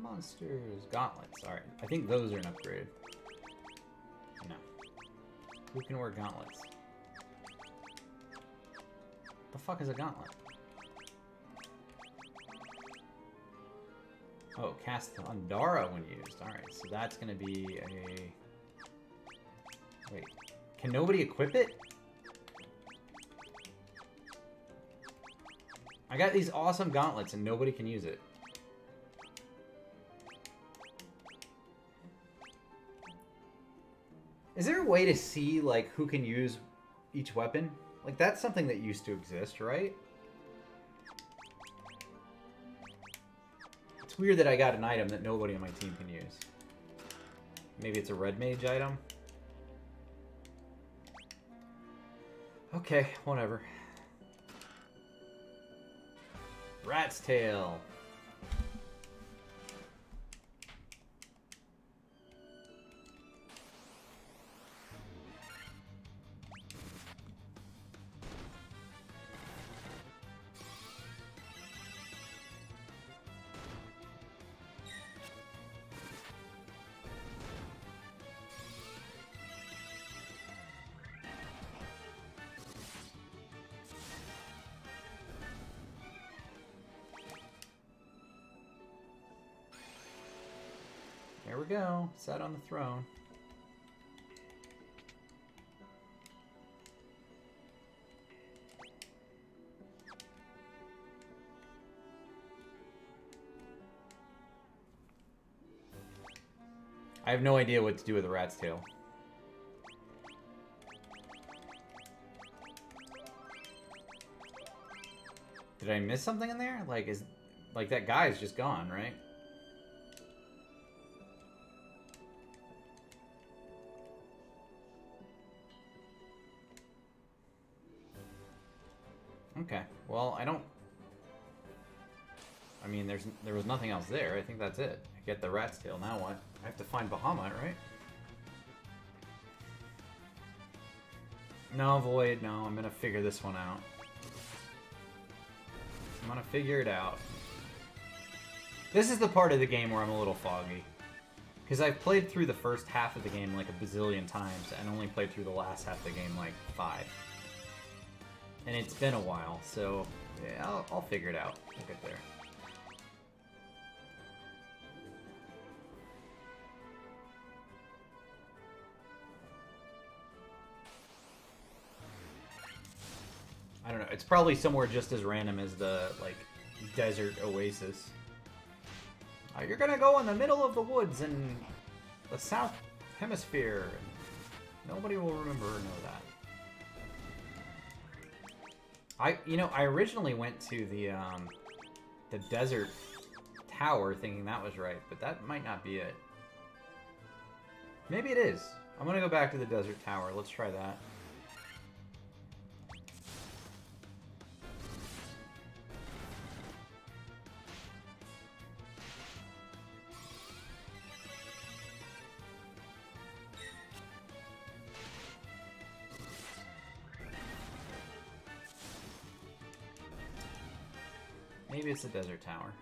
Monsters. Gauntlets. Alright. I think those are an upgrade. No. Who can wear gauntlets? The fuck is a gauntlet? Oh, cast on Dara when used. Alright, so that's gonna be a... Wait. Can nobody equip it? I got these awesome gauntlets and nobody can use it. Is there a way to see, like, who can use each weapon? Like, that's something that used to exist, right? It's weird that I got an item that nobody on my team can use. Maybe it's a red mage item? Okay, whatever. Rat's tail. There we go. Sat on the throne. I have no idea what to do with a rat's tail. Did I miss something in there? Like, that guy is just gone, right? Okay, well, I mean, there was nothing else there. I think that's it. I get the rat's tail. Now what? I have to find Bahamut, right? No, Void. No, I'm gonna figure this one out. I'm gonna figure it out. This is the part of the game where I'm a little foggy. Because I've played through the first half of the game like a bazillion times and only played through the last half of the game like 5. And it's been a while, so yeah, I'll figure it out. We'll get there. I don't know. It's probably somewhere just as random as the, like, desert oasis. You're gonna go in the middle of the woods in the south hemisphere. And nobody will remember or know that. I originally went to the desert tower thinking that was right, but that might not be it. Maybe it is. I'm gonna go back to the desert tower. Let's try that. Maybe it's the desert tower.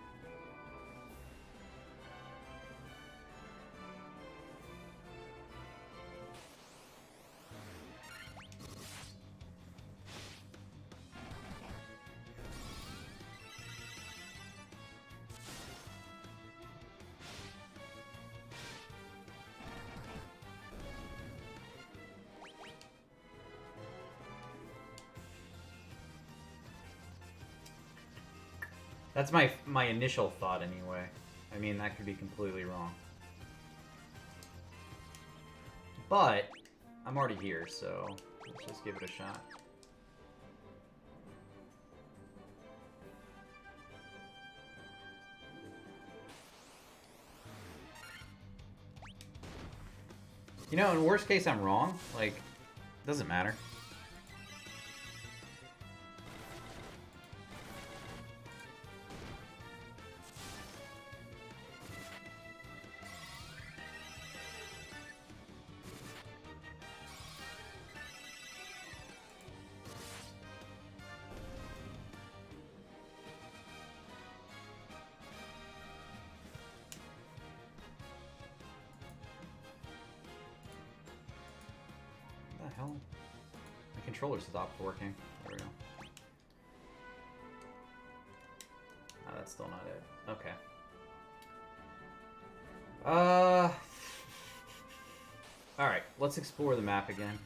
That's my initial thought anyway. I mean, that could be completely wrong. But I'm already here, so let's just give it a shot. You know, in worst case, I'm wrong. Like, doesn't matter. Hell? My controller stopped working. There we go. Oh, that's still not it. Okay. Alright, let's explore the map again.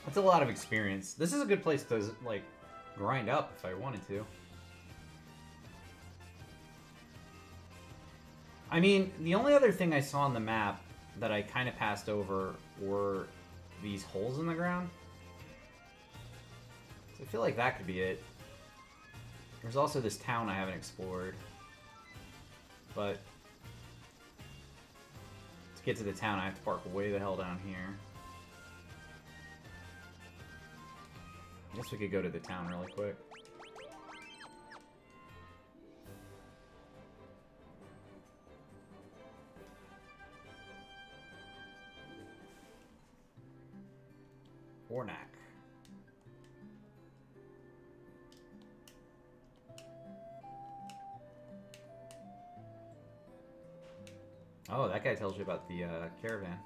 That's a lot of experience. This is a good place to, like, grind up if I wanted to. I mean, the only other thing I saw on the map that I kind of passed over were these holes in the ground. So I feel like that could be it. There's also this town I haven't explored. But to get to the town, I have to park way the hell down here. I guess we could go to the town really quick. Ornak. Oh, that guy tells you about the caravan.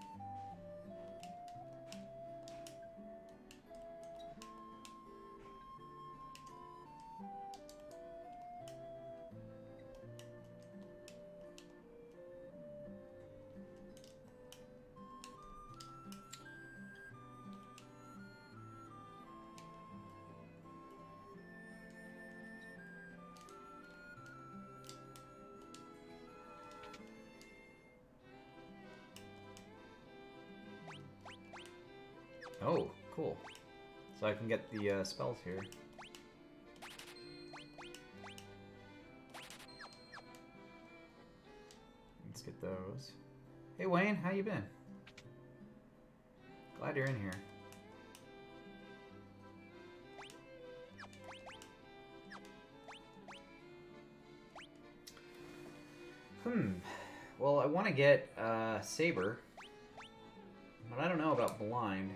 Oh, cool. So I can get the spells here. Let's get those. Hey Wayne, how you been? Glad you're in here. Well, I want to get Saber, but I don't know about Blind.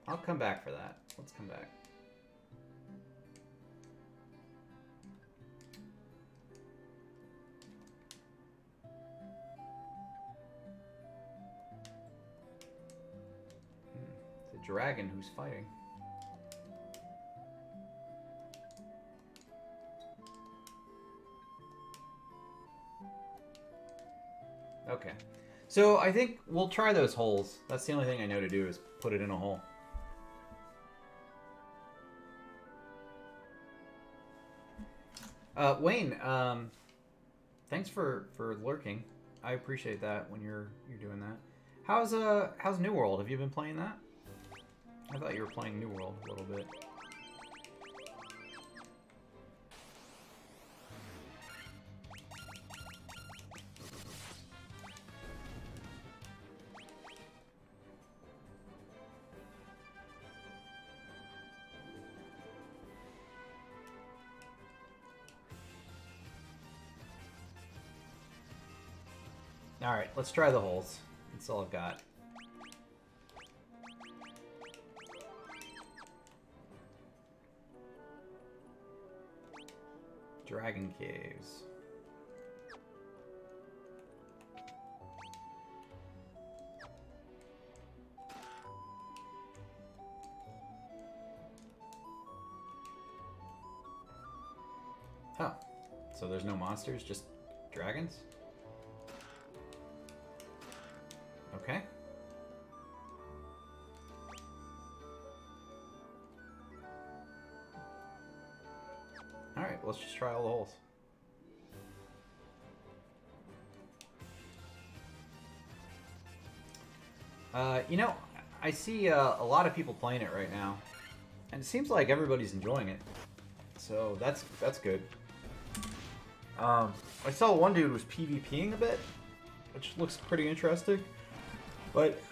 I'll come back for that. Let's come back. It's a dragon who's fighting. Okay. So I think we'll try those holes. That's the only thing I know to do is put it in a hole. Wayne, thanks for lurking. I appreciate that when you're doing that. How's New World? Have you been playing that? I thought you were playing New World a little bit. Alright, let's try the holes. That's all I've got. Dragon Caves. Oh, so there's no monsters, just dragons? Okay. Alright, let's just try all the holes. You know, I see a lot of people playing it right now, and it seems like everybody's enjoying it. So that's good. I saw one dude was PvPing a bit, which looks pretty interesting. But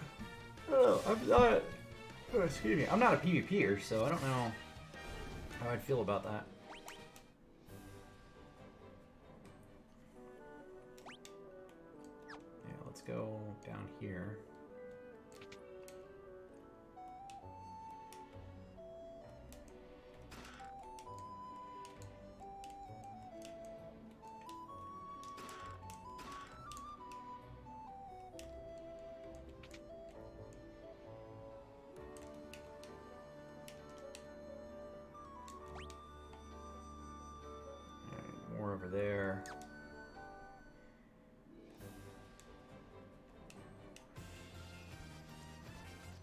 I'm not. Oh, excuse me. I'm not a PvPer, so I don't know how I'd feel about that. Yeah, let's go down here. Over there.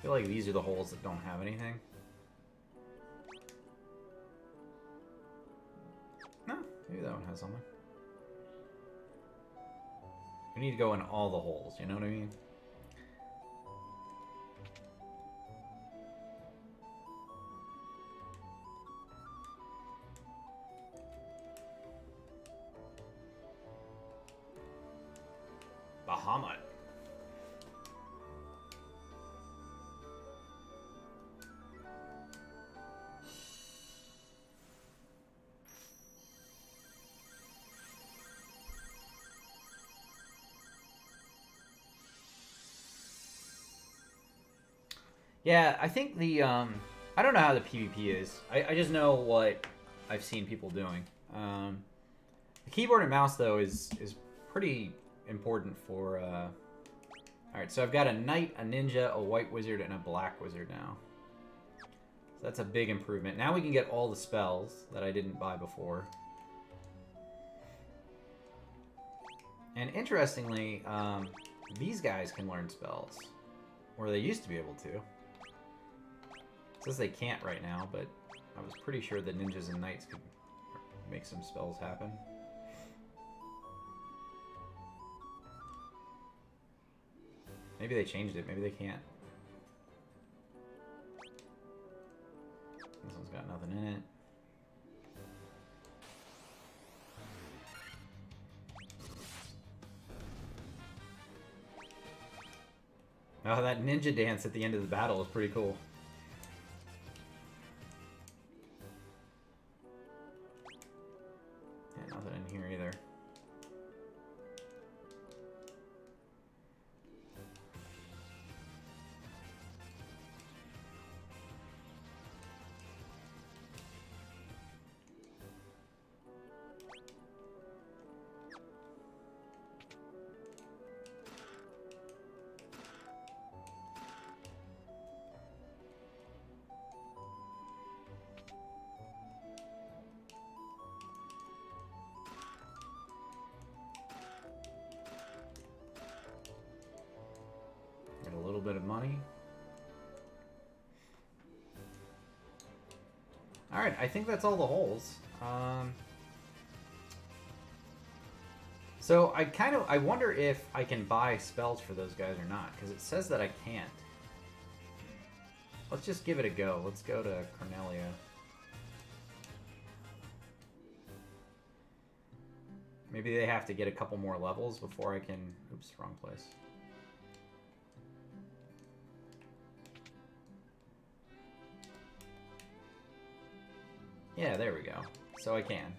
feel like these are the holes that don't have anything. No, maybe that one has something. We need to go in all the holes, you know what I mean? Bahamut. Yeah, I think the, I don't know how the PvP is. I just know what I've seen people doing. The keyboard and mouse, though, is pretty important for, Alright, so I've got a knight, a ninja, a white wizard, and a black wizard now. So that's a big improvement. Now we can get all the spells that I didn't buy before. And interestingly, these guys can learn spells. Or they used to be able to. It says they can't right now, but I was pretty sure the ninjas and knights could make some spells happen. Maybe they changed it. Maybe they can't. This one's got nothing in it. Oh, that ninja dance at the end of the battle is pretty cool. Yeah, nothing in here either. Bit of money. Alright, I think that's all the holes. So I wonder if I can buy spells for those guys or not, because it says that I can't. Let's just give it a go. Let's go to Cornelia. Maybe they have to get a couple more levels before I can... Oops, wrong place. Yeah, there we go. So I can.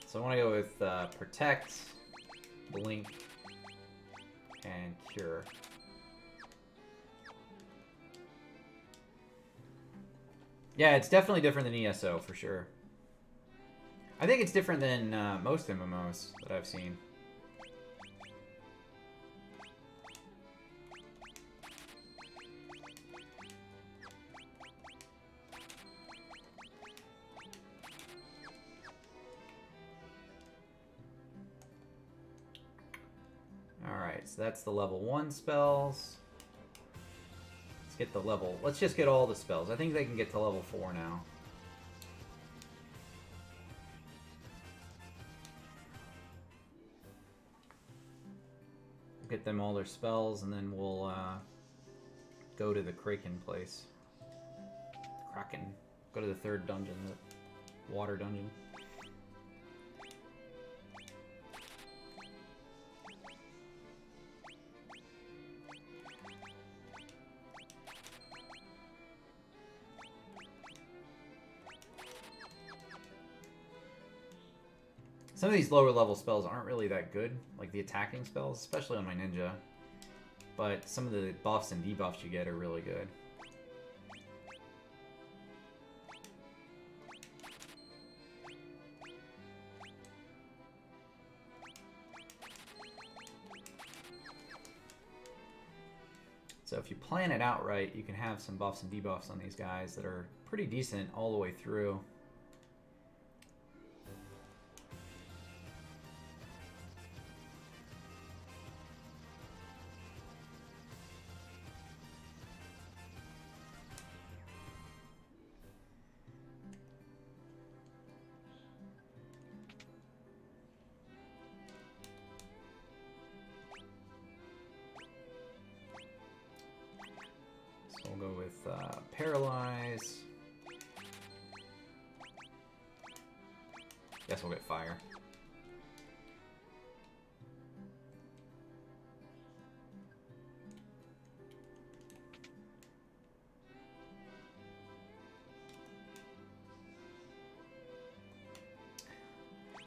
So I want to go with Protect, Blink, and Cure. Yeah, it's definitely different than ESO, for sure. I think it's different than most MMOs that I've seen. So that's the level 1 spells. Let's get the level... Let's just get all the spells. I think they can get to level 4 now. Get them all their spells, and then we'll go to the Kraken place. Kraken. Go to the 3rd dungeon, the water dungeon. Some of these lower level spells aren't really that good, like the attacking spells, especially on my ninja. But some of the buffs and debuffs you get are really good. So if you plan it out right, you can have some buffs and debuffs on these guys that are pretty decent all the way through. Paralyze. Guess we'll get Fire.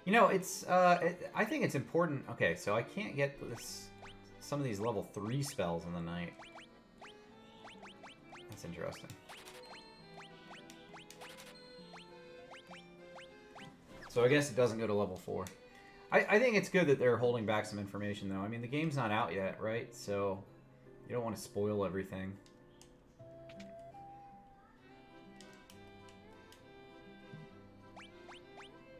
You know, it's, I think it's important. Okay, so I can't get some of these level 3 spells in the night. That's interesting. So I guess it doesn't go to level 4. I think it's good that they're holding back some information, though. I mean, the game's not out yet, right? So you don't want to spoil everything.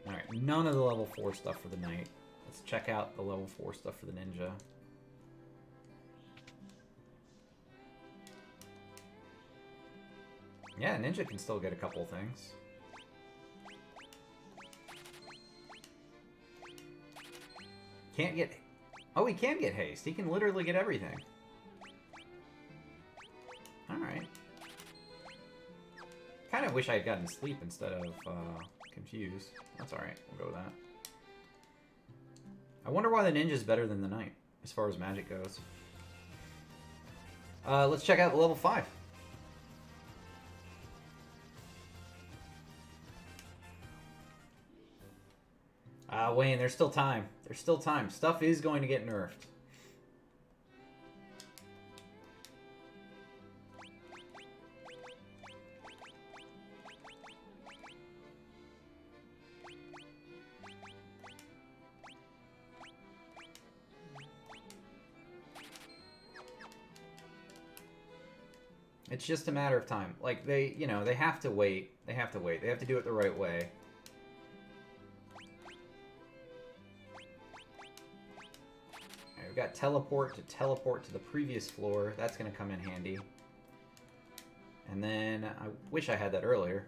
Alright, none of the level 4 stuff for the knight. Let's check out the level 4 stuff for the ninja. Yeah, ninja can still get a couple of things. Can't get... Oh, he can get haste. He can literally get everything. Alright. Kind of wish I had gotten sleep instead of confused. That's alright. We'll go with that. I wonder why the ninja's better than the knight, as far as magic goes. Let's check out the level 5. Wayne, there's still time. There's still time. Stuff is going to get nerfed. It's just a matter of time. Like, they, you know, they have to wait. They have to wait. They have to do it the right way. Alright, we've got teleport to the previous floor. That's going to come in handy. And then, I wish I had that earlier.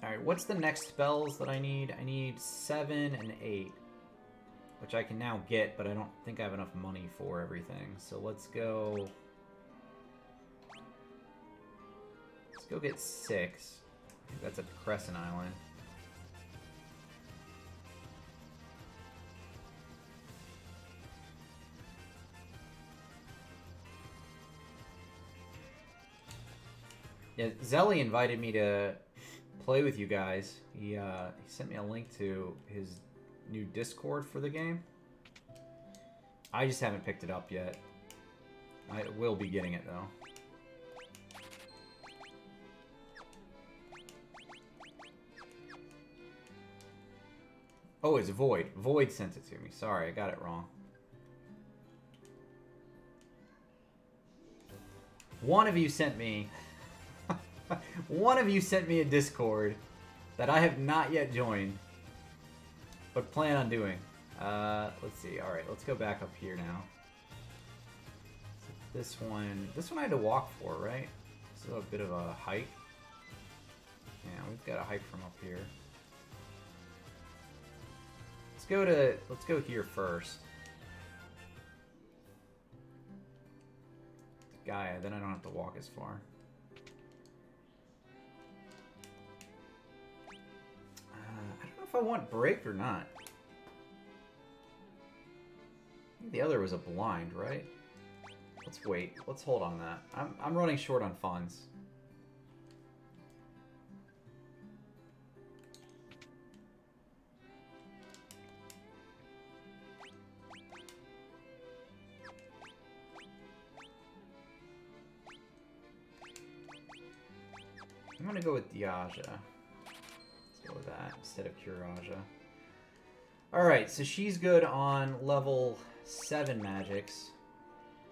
Alright, what's the next spells that I need? I need 7 and 8. Which I can now get, but I don't think I have enough money for everything. So let's go... Go get 6. I think that's at the Crescent Island. Yeah, Zelly invited me to play with you guys. He sent me a link to his new Discord for the game. I just haven't picked it up yet. I will be getting it though. Oh, it's Void. Void sent it to me. Sorry, I got it wrong. One of you sent me... one of you sent me a Discord that I have not yet joined, but plan on doing. Let's see. Alright, let's go back up here now. So this one I had to walk for, right? So a bit of a hike. Yeah, we've got a hike from up here. Let's go here first. Gaia, then I don't have to walk as far. I don't know if I want break or not. I think the other was a blind, right? Let's wait. Let's hold on that. I'm running short on funds. I'm gonna go with Diaja. Let's go with that instead of Curaja. Alright, so she's good on level 7 magics.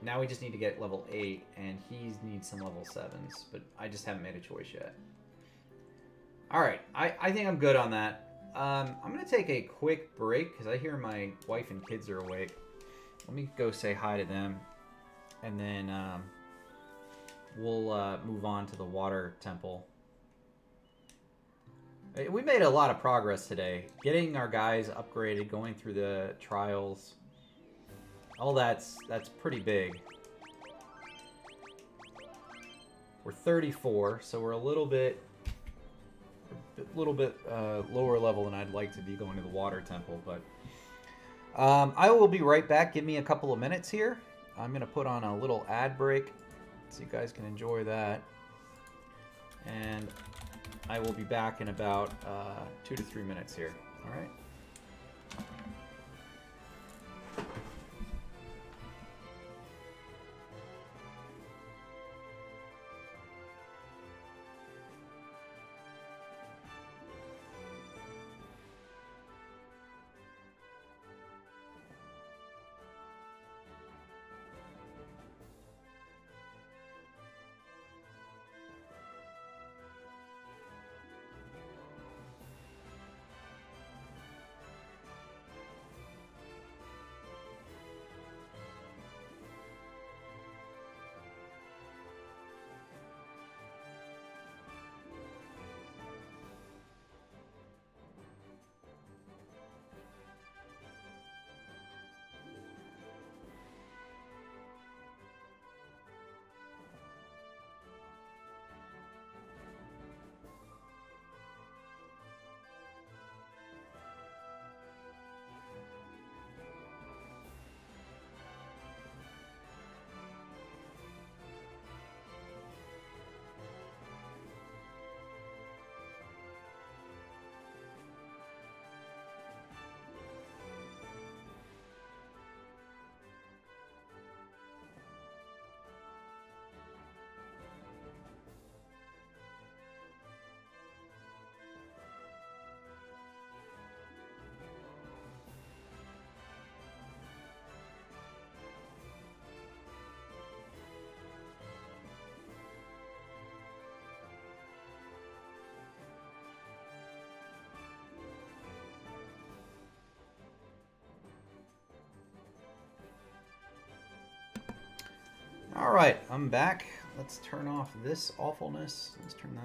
Now we just need to get level 8, and he needs some level 7s, but I just haven't made a choice yet. Alright, I think I'm good on that. I'm gonna take a quick break, because I hear my wife and kids are awake. Let me go say hi to them, and then we'll move on to the water temple. We made a lot of progress today. Getting our guys upgraded, going through the trials. All that's pretty big. We're 34, so we're a little bit lower level than I'd like to be going to the water temple, but I will be right back. Give me a couple of minutes here. I'm going to put on a little ad break so you guys can enjoy that. And I will be back in about 2 to 3 minutes here. All right. All right, I'm back. Let's turn off this awfulness. Let's turn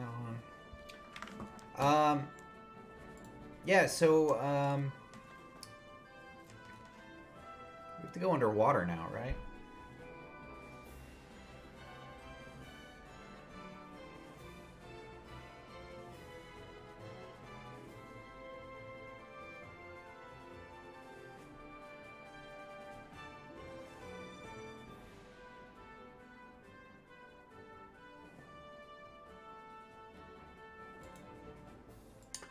that on. Yeah, so we have to go underwater now, right?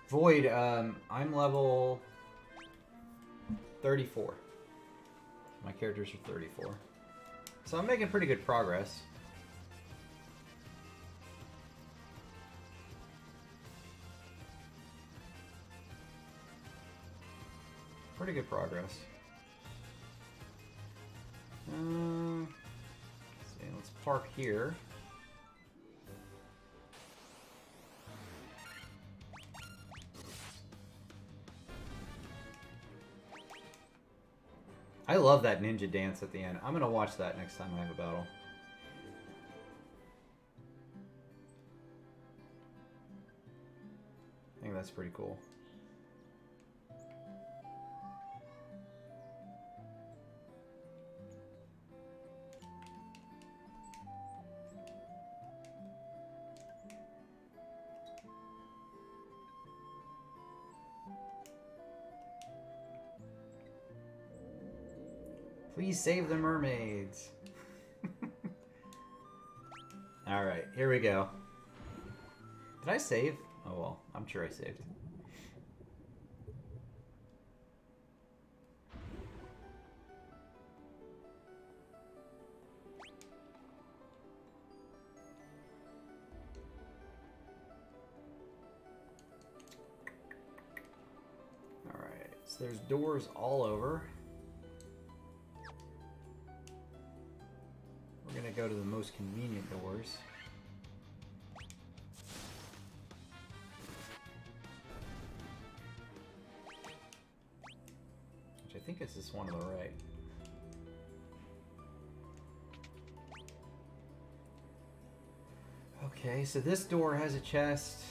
Void, I'm level 34. My characters are 34. So I'm making pretty good progress. Pretty good progress. Let's park here. I love that ninja dance at the end. I'm going to watch that next time I have a battle. I think that's pretty cool. Please save the mermaids. Alright, here we go. Did I save? Oh well, I'm sure I saved. Alright, so there's doors all over. We're gonna go to the most convenient doors. Which I think is this one on the right. Okay, so this door has a chest.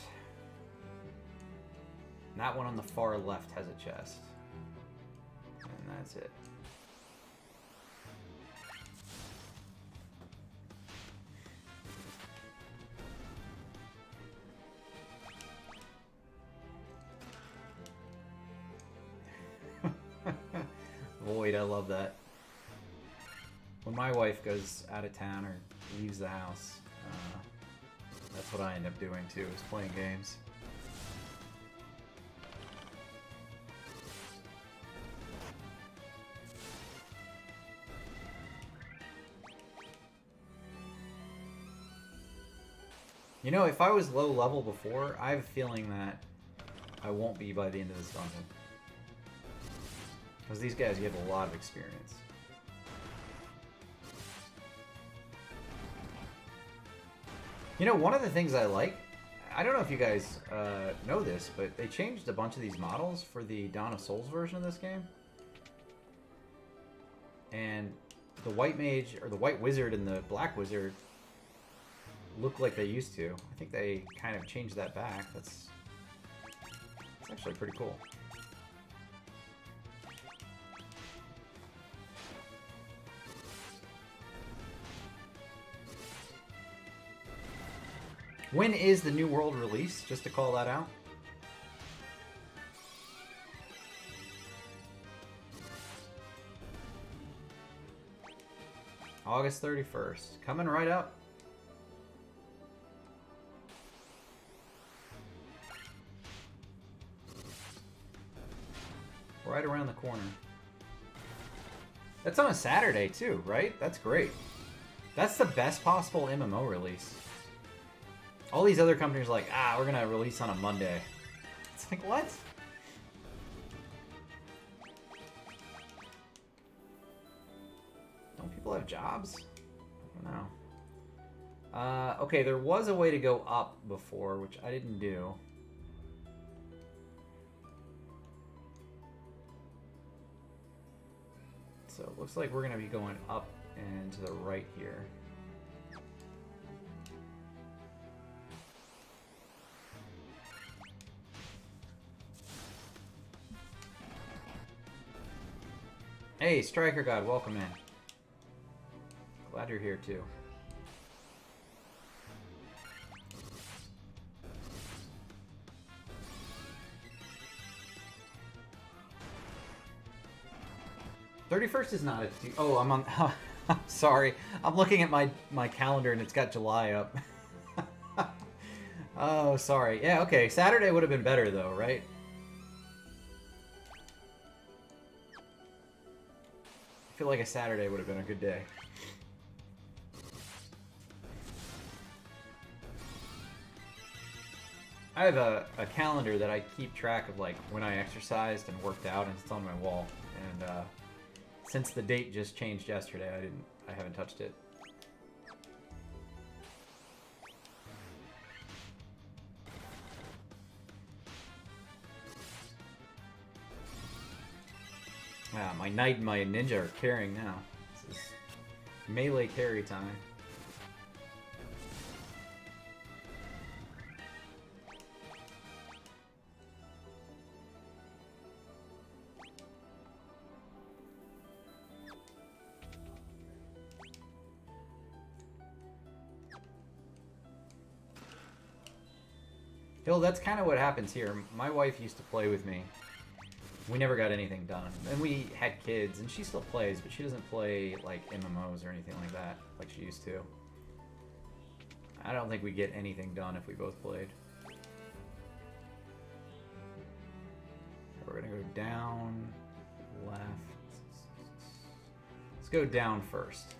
And that one on the far left has a chest. And that's it. Void. I love that. When my wife goes out of town or leaves the house, that's what I end up doing too, is playing games. You know, if I was low level before, I have a feeling that I won't be by the end of this dungeon. Because these guys give a lot of experience. You know, one of the things I like, I don't know if you guys know this, but they changed a bunch of these models for the Dawn of Souls version of this game. And the White Mage, or the White Wizard and the Black Wizard look like they used to. I think they kind of changed that back. That's actually pretty cool. When is the New World release? Just to call that out. August 31st. Coming right up. Right around the corner. That's on a Saturday too, right? That's great. That's the best possible MMO release. All these other companies are like, ah, we're gonna release on a Monday. It's like, what? Don't people have jobs? I don't know. Okay, there was a way to go up before, which I didn't do. So it looks like we're going to be going up and to the right here. Hey, Striker God, welcome in. Glad you're here too. '31st is not a... Oh, I'm on... I'm sorry. I'm looking at my calendar and it's got July up. Oh, sorry. Yeah, okay. Saturday would have been better though, right? I feel like a Saturday would have been a good day. I have a calendar that I keep track of, like, when I exercised and worked out, and it's on my wall. And, since the date just changed yesterday, I haven't touched it. Yeah, my knight and my ninja are carrying now. This is melee carry time. Hill, that's kind of what happens here. My wife used to play with me. We never got anything done. And we had kids, and she still plays, but she doesn't play, like, MMOs or anything like that, like she used to. I don't think we'd get anything done if we both played. We're gonna go down, left. Let's go down first.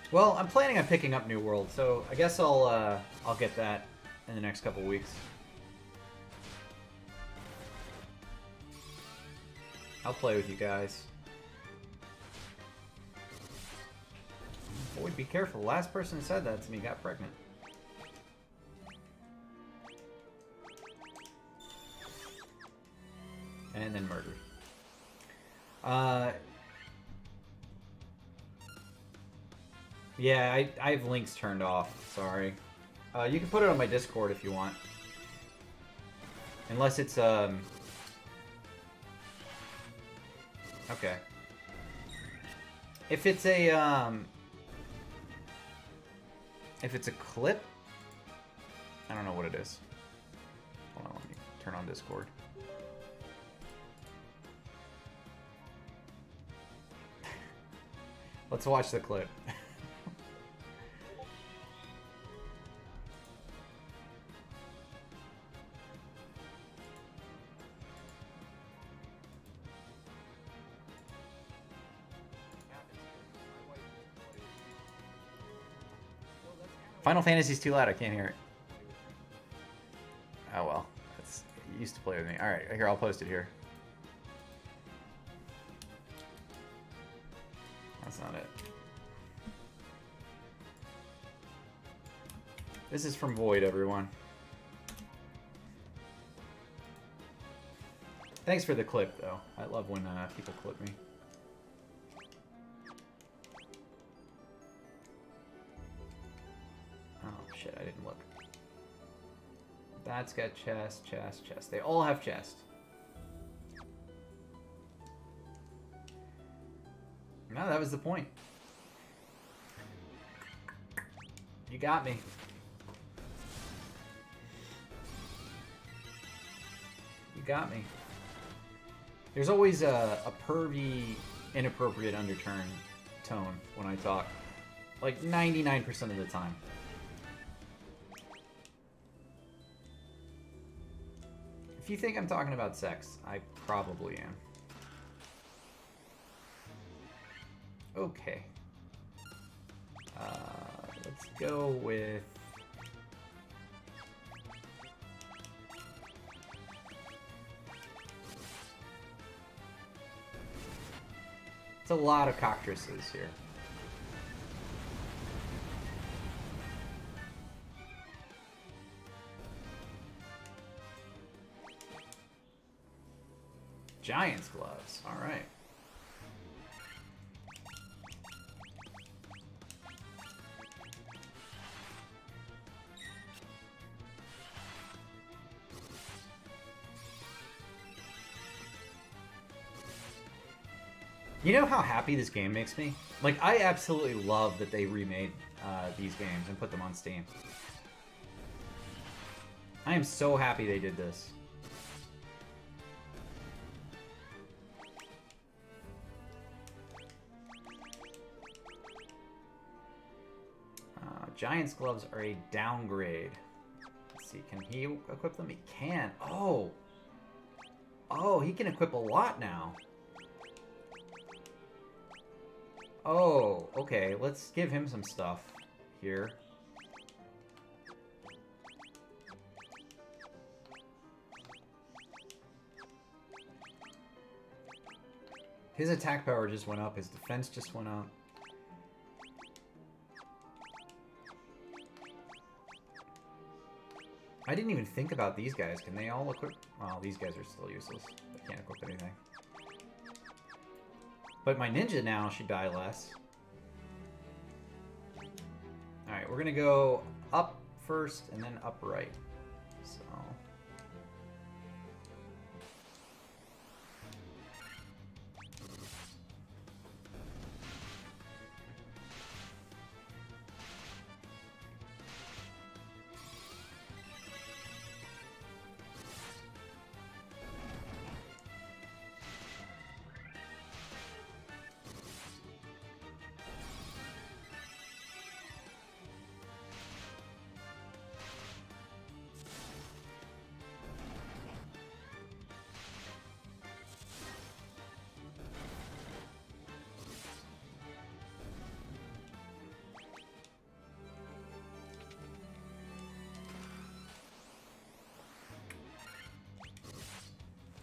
Well, I'm planning on picking up New World, so I guess I'll get that in the next couple weeks. I'll play with you guys. Boy, be careful. The last person who said that to me got pregnant. And then murdered. Yeah, I have links turned off. Sorry. You can put it on my Discord if you want. Unless it's okay. If it's a clip, I don't know what it is. Hold on, let me turn on Discord. Let's watch the clip. Final Fantasy's too loud, I can't hear it. Oh well, that's, it used to play with me. Alright, here, I'll post it here. That's not it. This is from Void, everyone. Thanks for the clip, though. I love when people clip me. Oh, shit, I didn't look. That's got chest, chest, chest. They all have chest. No, that was the point. You got me. You got me. There's always a pervy, inappropriate undertone tone when I talk. Like 99% of the time. If you think I'm talking about sex, I probably am. Okay. Let's go with... It's a lot of cockatrices here. Giant's gloves. All right. You know how happy this game makes me? Like, I absolutely love that they remade these games and put them on Steam. I am so happy they did this. Giant's gloves are a downgrade. Let's see, can he equip them? He can. Oh! Oh, he can equip a lot now. Oh, okay. Let's give him some stuff here. His attack power just went up. His defense just went up. I didn't even think about these guys. Can they all equip? Well, these guys are still useless. They can't equip anything. But my ninja now should die less. Alright, we're gonna go up first and then up right. So...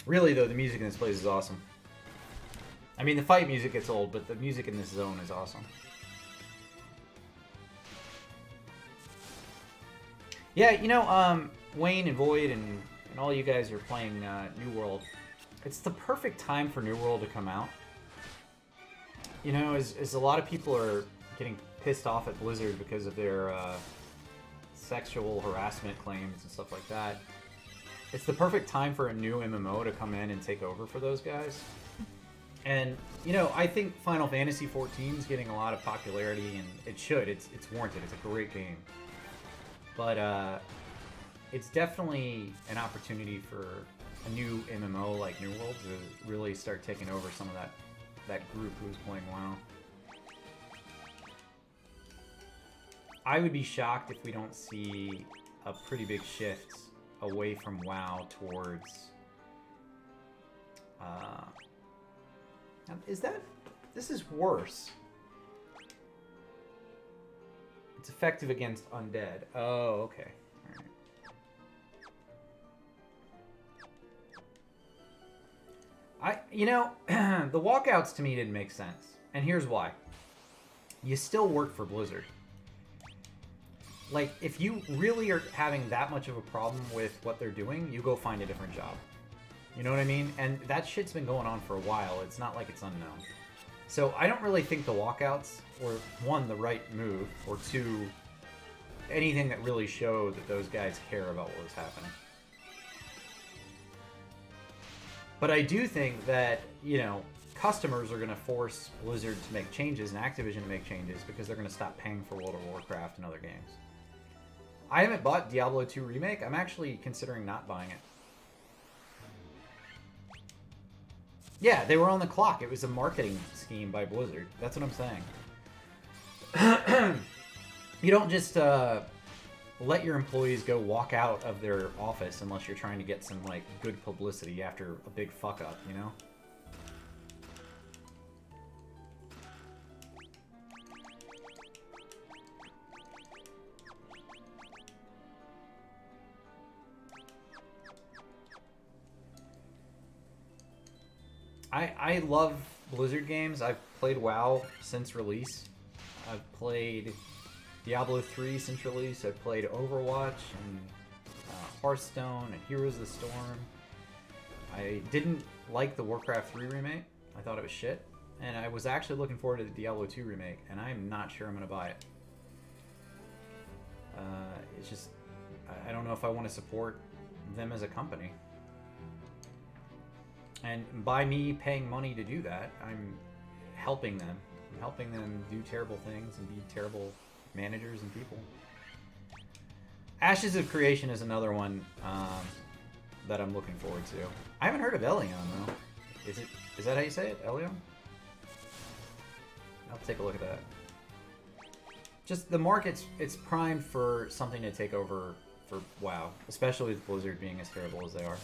Really, though, the music in this place is awesome. I mean, the fight music gets old, but the music in this zone is awesome. Yeah, you know, Wayne and Void and all you guys are playing New World. It's the perfect time for New World to come out. You know, as a lot of people are getting pissed off at Blizzard because of their sexual harassment claims and stuff like that. It's the perfect time for a new MMO to come in and take over for those guys. And, you know, I think Final Fantasy XIV is getting a lot of popularity, and it should. It's warranted. It's a great game. But it's definitely an opportunity for a new MMO like New World to really start taking over some of that group who's playing WoW. I would be shocked if we don't see a pretty big shift away from WoW towards... is that... This is worse. It's effective against undead. Oh, okay. Alright. You know, the walkouts to me didn't make sense. And here's why. You still work for Blizzard. Like, if you really are having that much of a problem with what they're doing, you go find a different job. You know what I mean? And that shit's been going on for a while. It's not like it's unknown. So I don't really think the walkouts were, one, the right move, or two, anything that really showed that those guys care about what was happening. But I do think that, you know, customers are going to force Blizzard to make changes and Activision to make changes because they're going to stop paying for World of Warcraft and other games. I haven't bought Diablo 2 Remake. I'm actually considering not buying it. Yeah, they were on the clock. It was a marketing scheme by Blizzard. That's what I'm saying. You don't just let your employees go walk out of their office unless you're trying to get some, like, good publicity after a big fuck-up, you know? I love Blizzard games. I've played WoW since release. I've played Diablo 3 since release. I've played Overwatch and Hearthstone and Heroes of the Storm. I didn't like the Warcraft 3 remake. I thought it was shit. And I was actually looking forward to the Diablo 2 remake, and I'm not sure I'm going to buy it. It's just, I don't know if I want to support them as a company. And by me paying money to do that, I'm helping them. I'm helping them do terrible things and be terrible managers and people. Ashes of Creation is another one that I'm looking forward to. I haven't heard of Elion, though. Is that how you say it? Elion? I'll take a look at that. Just the market's, it's primed for something to take over for WoW, especially with Blizzard being as terrible as they are.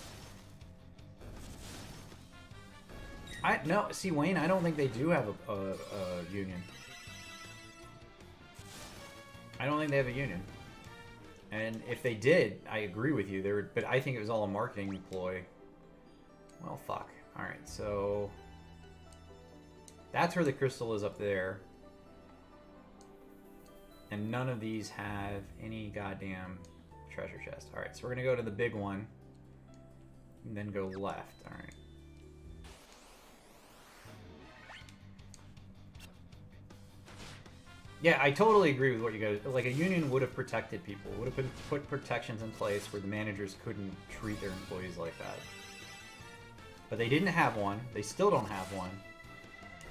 No, see, Wayne, I don't think they do have a union. I don't think they have a union. And if they did, I agree with you. But I think it was all a marketing ploy. Well, fuck. Alright, so... That's where the crystal is, up there. And none of these have any goddamn treasure chest. Alright, so we're gonna go to the big one. And then go left. Alright. Yeah, I totally agree with what you guys... Like, a union would have protected people. Would have put protections in place where the managers couldn't treat their employees like that. But they didn't have one. They still don't have one.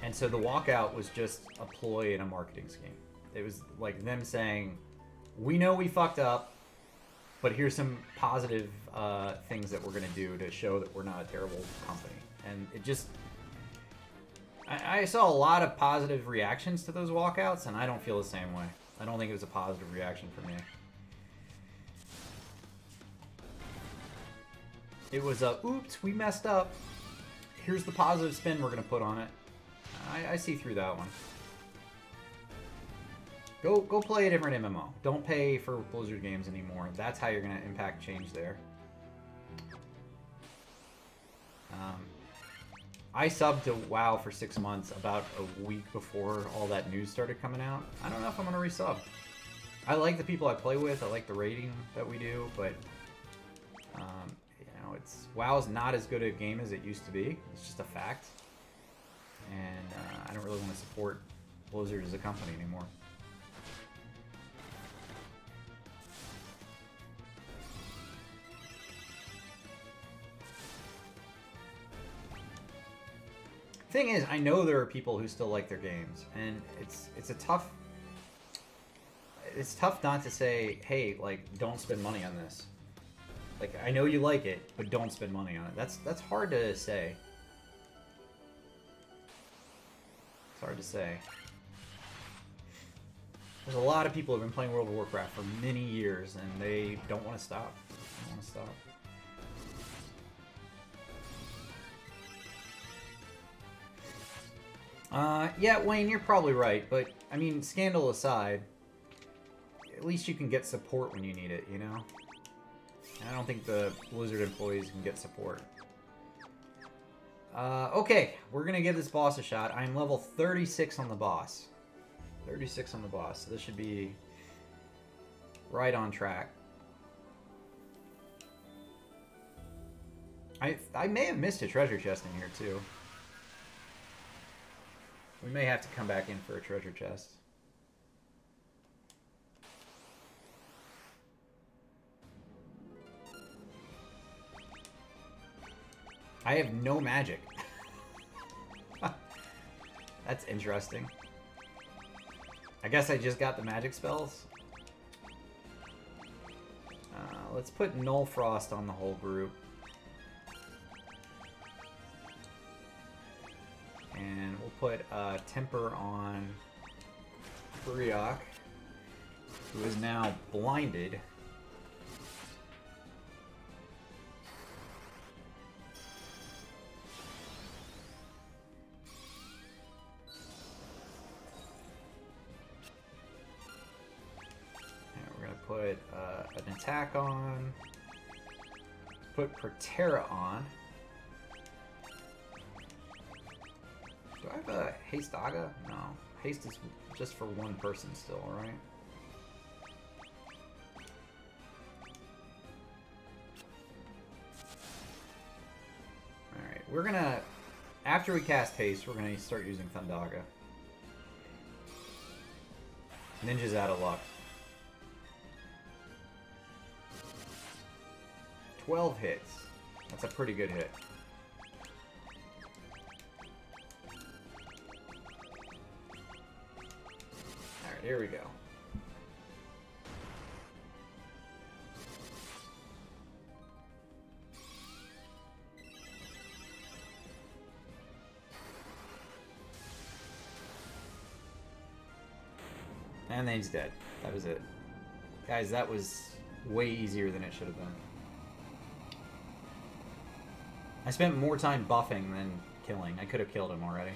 And so the walkout was just a ploy and a marketing scheme. It was like them saying, we know we fucked up, but here's some positive things that we're going to do to show that we're not a terrible company. And it just... I saw a lot of positive reactions to those walkouts, and I don't feel the same way. I don't think it was a positive reaction for me. It was a, oops, we messed up. Here's the positive spin we're going to put on it. I see through that one. Go play a different MMO. Don't pay for Blizzard games anymore. That's how you're going to impact change there. I subbed to WoW for 6 months about a week before all that news started coming out. I don't know if I'm going to resub. I like the people I play with. I like the rating that we do, but you know, WoW's not as good a game as it used to be. It's just a fact. And I don't really want to support Blizzard as a company anymore. thing is, I know there are people who still like their games, and it's tough not to say, hey, like, don't spend money on this. Like, I know you like it, but don't spend money on it. That's hard to say. It's hard to say. There's a lot of people who've been playing World of Warcraft for many years, and they don't want to stop. They don't want to stop. Yeah, Wayne, you're probably right, but, I mean, scandal aside, at least you can get support when you need it, you know? And I don't think the Blizzard employees can get support. Okay, we're gonna give this boss a shot. I'm level 36 on the boss. 36 on the boss, so this should be right on track. I may have missed a treasure chest in here, too. We may have to come back in for a treasure chest. I have no magic. That's interesting. I guess I just got the magic spells. Let's put Null Frost on the whole group. And we'll put Temper on Briok, who is now blinded. Put an attack on. Put Protera on. Do I have a Haste Aga? No. Haste is just for one person still, right? Alright, we're gonna... After we cast Haste, we're gonna start using Thundaga. Ninja's out of luck. 12 hits. That's a pretty good hit. Alright, here we go. And then he's dead. That was it. Guys, that was way easier than it should have been. I spent more time buffing than killing. I could have killed him already.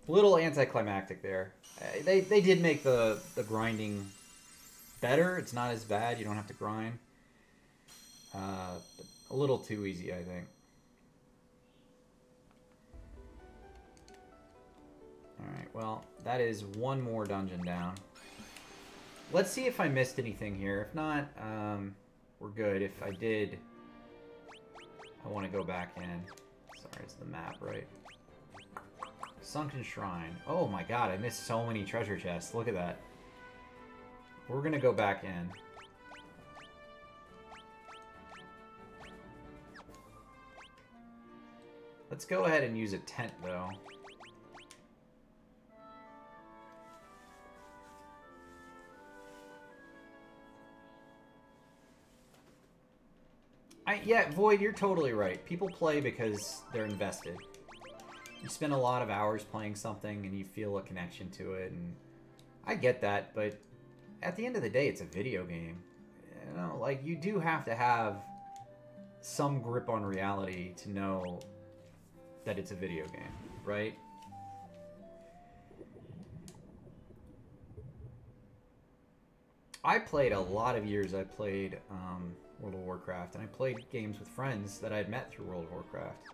A little anticlimactic there. They did make the grinding better. It's not as bad. You don't have to grind. But a little too easy, I think. Alright, well, that is one more dungeon down. Let's see if I missed anything here. If not, we're good. If I did, I want to go back in. Sorry, it's the map, right? Sunken Shrine. Oh my god, I missed so many treasure chests. Look at that. We're going to go back in. Let's go ahead and use a tent, though. Yeah, Void, you're totally right. People play because they're invested. You spend a lot of hours playing something and you feel a connection to it, and I get that, but at the end of the day, it's a video game. You know, like, you do have to have some grip on reality to know that it's a video game, right? I played a lot of years. I played World of Warcraft, and I played games with friends that I had met through World of Warcraft.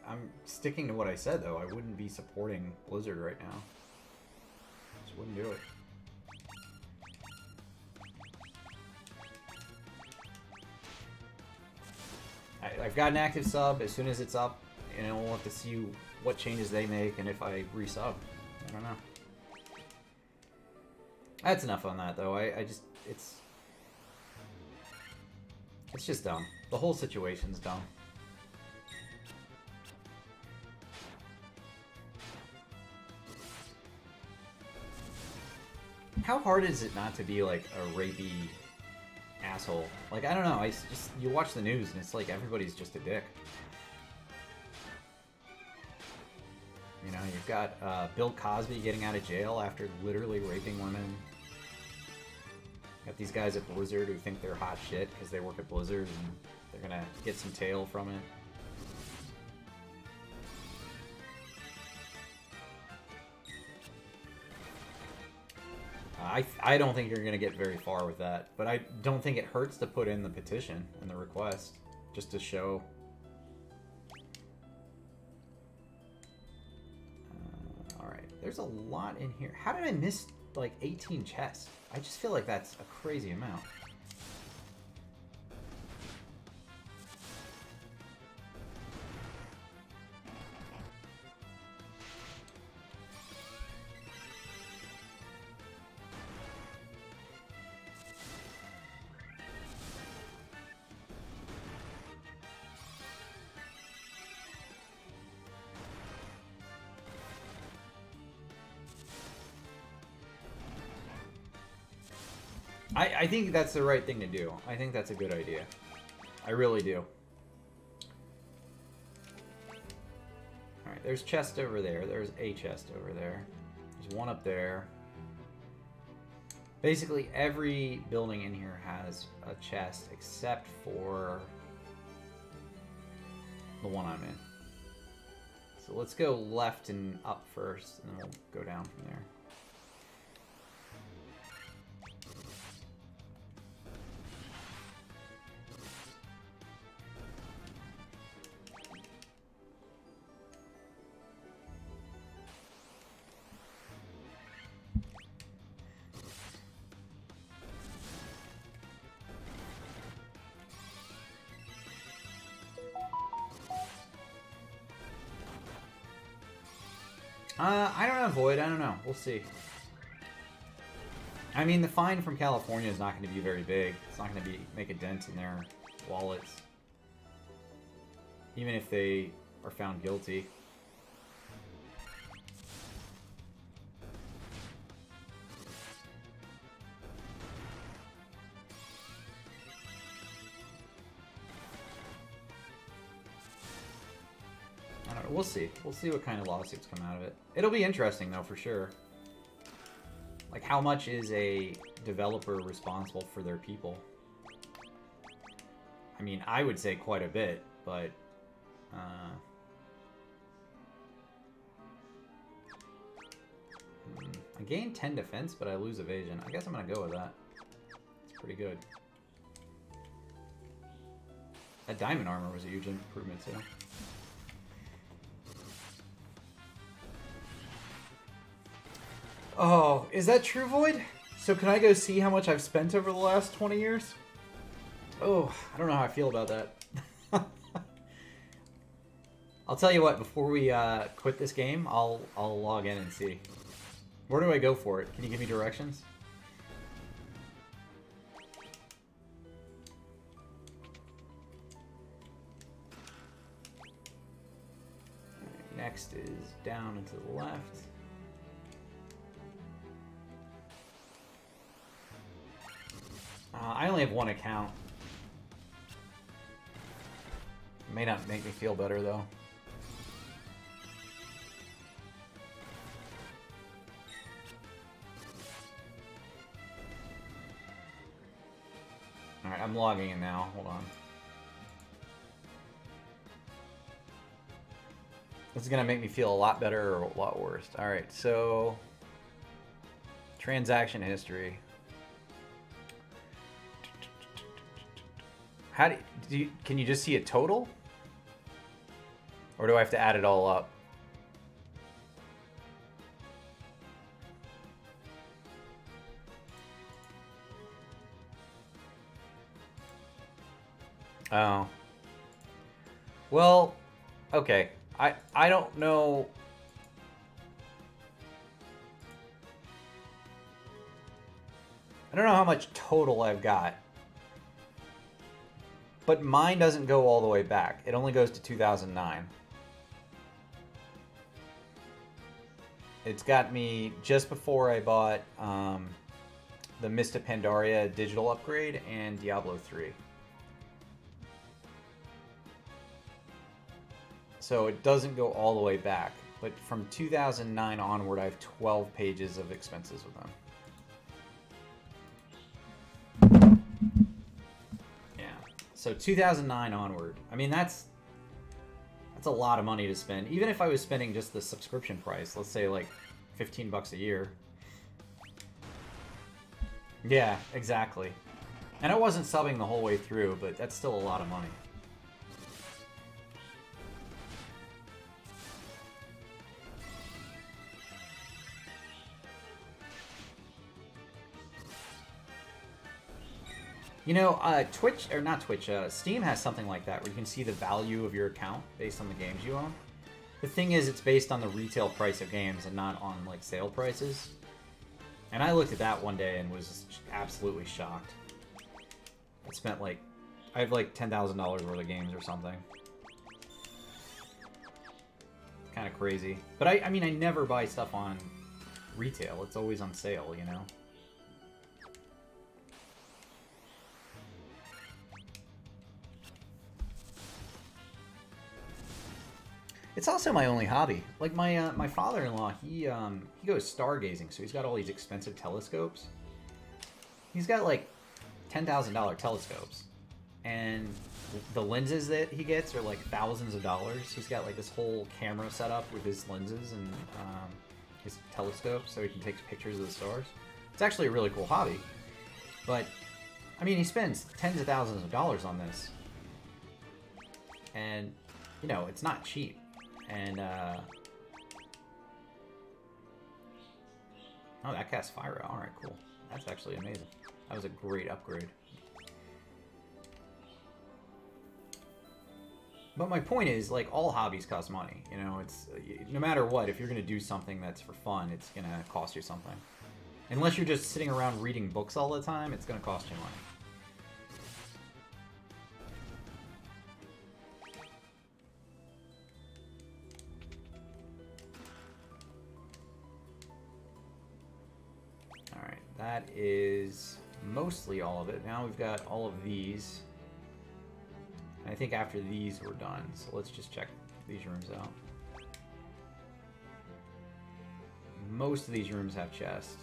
I'm sticking to what I said, though. I wouldn't be supporting Blizzard right now. Just wouldn't do it. I've got an active sub. As soon as it's up, you know, we'll have to see what changes they make and if I resub. I don't know. That's enough on that, though. I just, it's... It's just dumb. The whole situation's dumb. How hard is it not to be like a rapey asshole? Like, I don't know. You watch the news and it's like everybody's just a dick. You know, you've got Bill Cosby getting out of jail after literally raping women. Got these guys at Blizzard who think they're hot shit because they work at Blizzard and they're gonna get some tail from it. I don't think you're gonna get very far with that, but I don't think it hurts to put in the petition and the request just to show. Alright, there's a lot in here. How did I miss like 18 chests? I just feel like that's a crazy amount. I think that's the right thing to do. I think that's a good idea. I really do. Alright, there's chest over there. There's a chest over there. There's one up there. Basically, every building in here has a chest except for the one I'm in. So let's go left and up first, and then we'll go down from there. I don't know, Void. I don't know. We'll see. I mean, the fine from California is not going to be very big. It's not going to make a dent in their wallets. Even if they are found guilty. We'll see. We'll see what kind of lawsuits come out of it. It'll be interesting, though, for sure. Like, how much is a developer responsible for their people? I mean, I would say quite a bit, but... I gain 10 defense, but I lose evasion. I guess I'm going to go with that. It's pretty good. That diamond armor was a huge improvement, too. Oh, is that true, Void? So can I go see how much I've spent over the last 20 years? Oh, I don't know how I feel about that. I'll tell you what, before we quit this game, I'll log in and see. Where do I go for it? Can you give me directions? Next is down and to the left. I only have one account. May not make me feel better, though. Alright, I'm logging in now. Hold on. This is going to make me feel a lot better or a lot worse. Alright, so... Transaction history. How can you just see a total? Or do I have to add it all up? Oh. Well, okay. I don't know. I don't know how much total I've got. But mine doesn't go all the way back. It only goes to 2009. It's got me just before I bought the Mist of Pandaria digital upgrade and Diablo 3. So it doesn't go all the way back. But from 2009 onward, I have 12 pages of expenses with them. So 2009 onward. I mean, that's a lot of money to spend. Even if I was spending just the subscription price, let's say like 15 bucks a year. Yeah, exactly. And I wasn't subbing the whole way through, but that's still a lot of money. You know, Twitch, or not Twitch, Steam has something like that where you can see the value of your account based on the games you own. The thing is, it's based on the retail price of games and not on, like, sale prices. And I looked at that one day and was absolutely shocked. I spent, like, I have, like, $10,000 worth of games or something. Kind of crazy. But, I mean, I never buy stuff on retail. It's always on sale, you know? It's also my only hobby. Like my father-in-law, he goes stargazing, so he's got all these expensive telescopes. He's got like $10,000 telescopes, and the lenses that he gets are like thousands of dollars. He's got like this whole camera set up with his lenses and his telescope, so he can take pictures of the stars. It's actually a really cool hobby, but I mean, he spends tens of thousands of dollars on this, and you know, it's not cheap. And, oh, that casts Fire. Alright, cool. That's actually amazing. That was a great upgrade. But my point is, like, all hobbies cost money. You know, it's, no matter what, if you're going to do something that's for fun, it's going to cost you something. Unless you're just sitting around reading books all the time, it's going to cost you money. That is mostly all of it. Now we've got all of these. And I think after these we're done. So let's just check these rooms out. Most of these rooms have chests.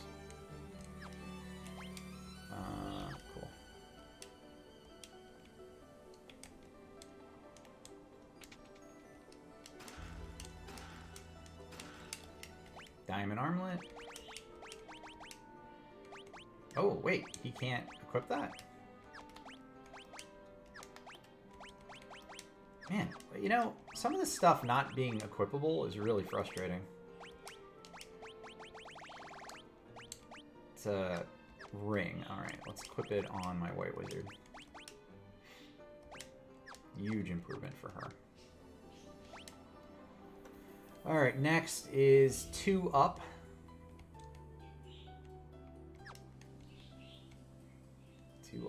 Cool. Diamond armlet. Oh, wait, he can't equip that? Man, you know, some of this stuff not being equipable is really frustrating. It's a ring. Alright, let's equip it on my White Wizard. Huge improvement for her. Alright, next is 2 up.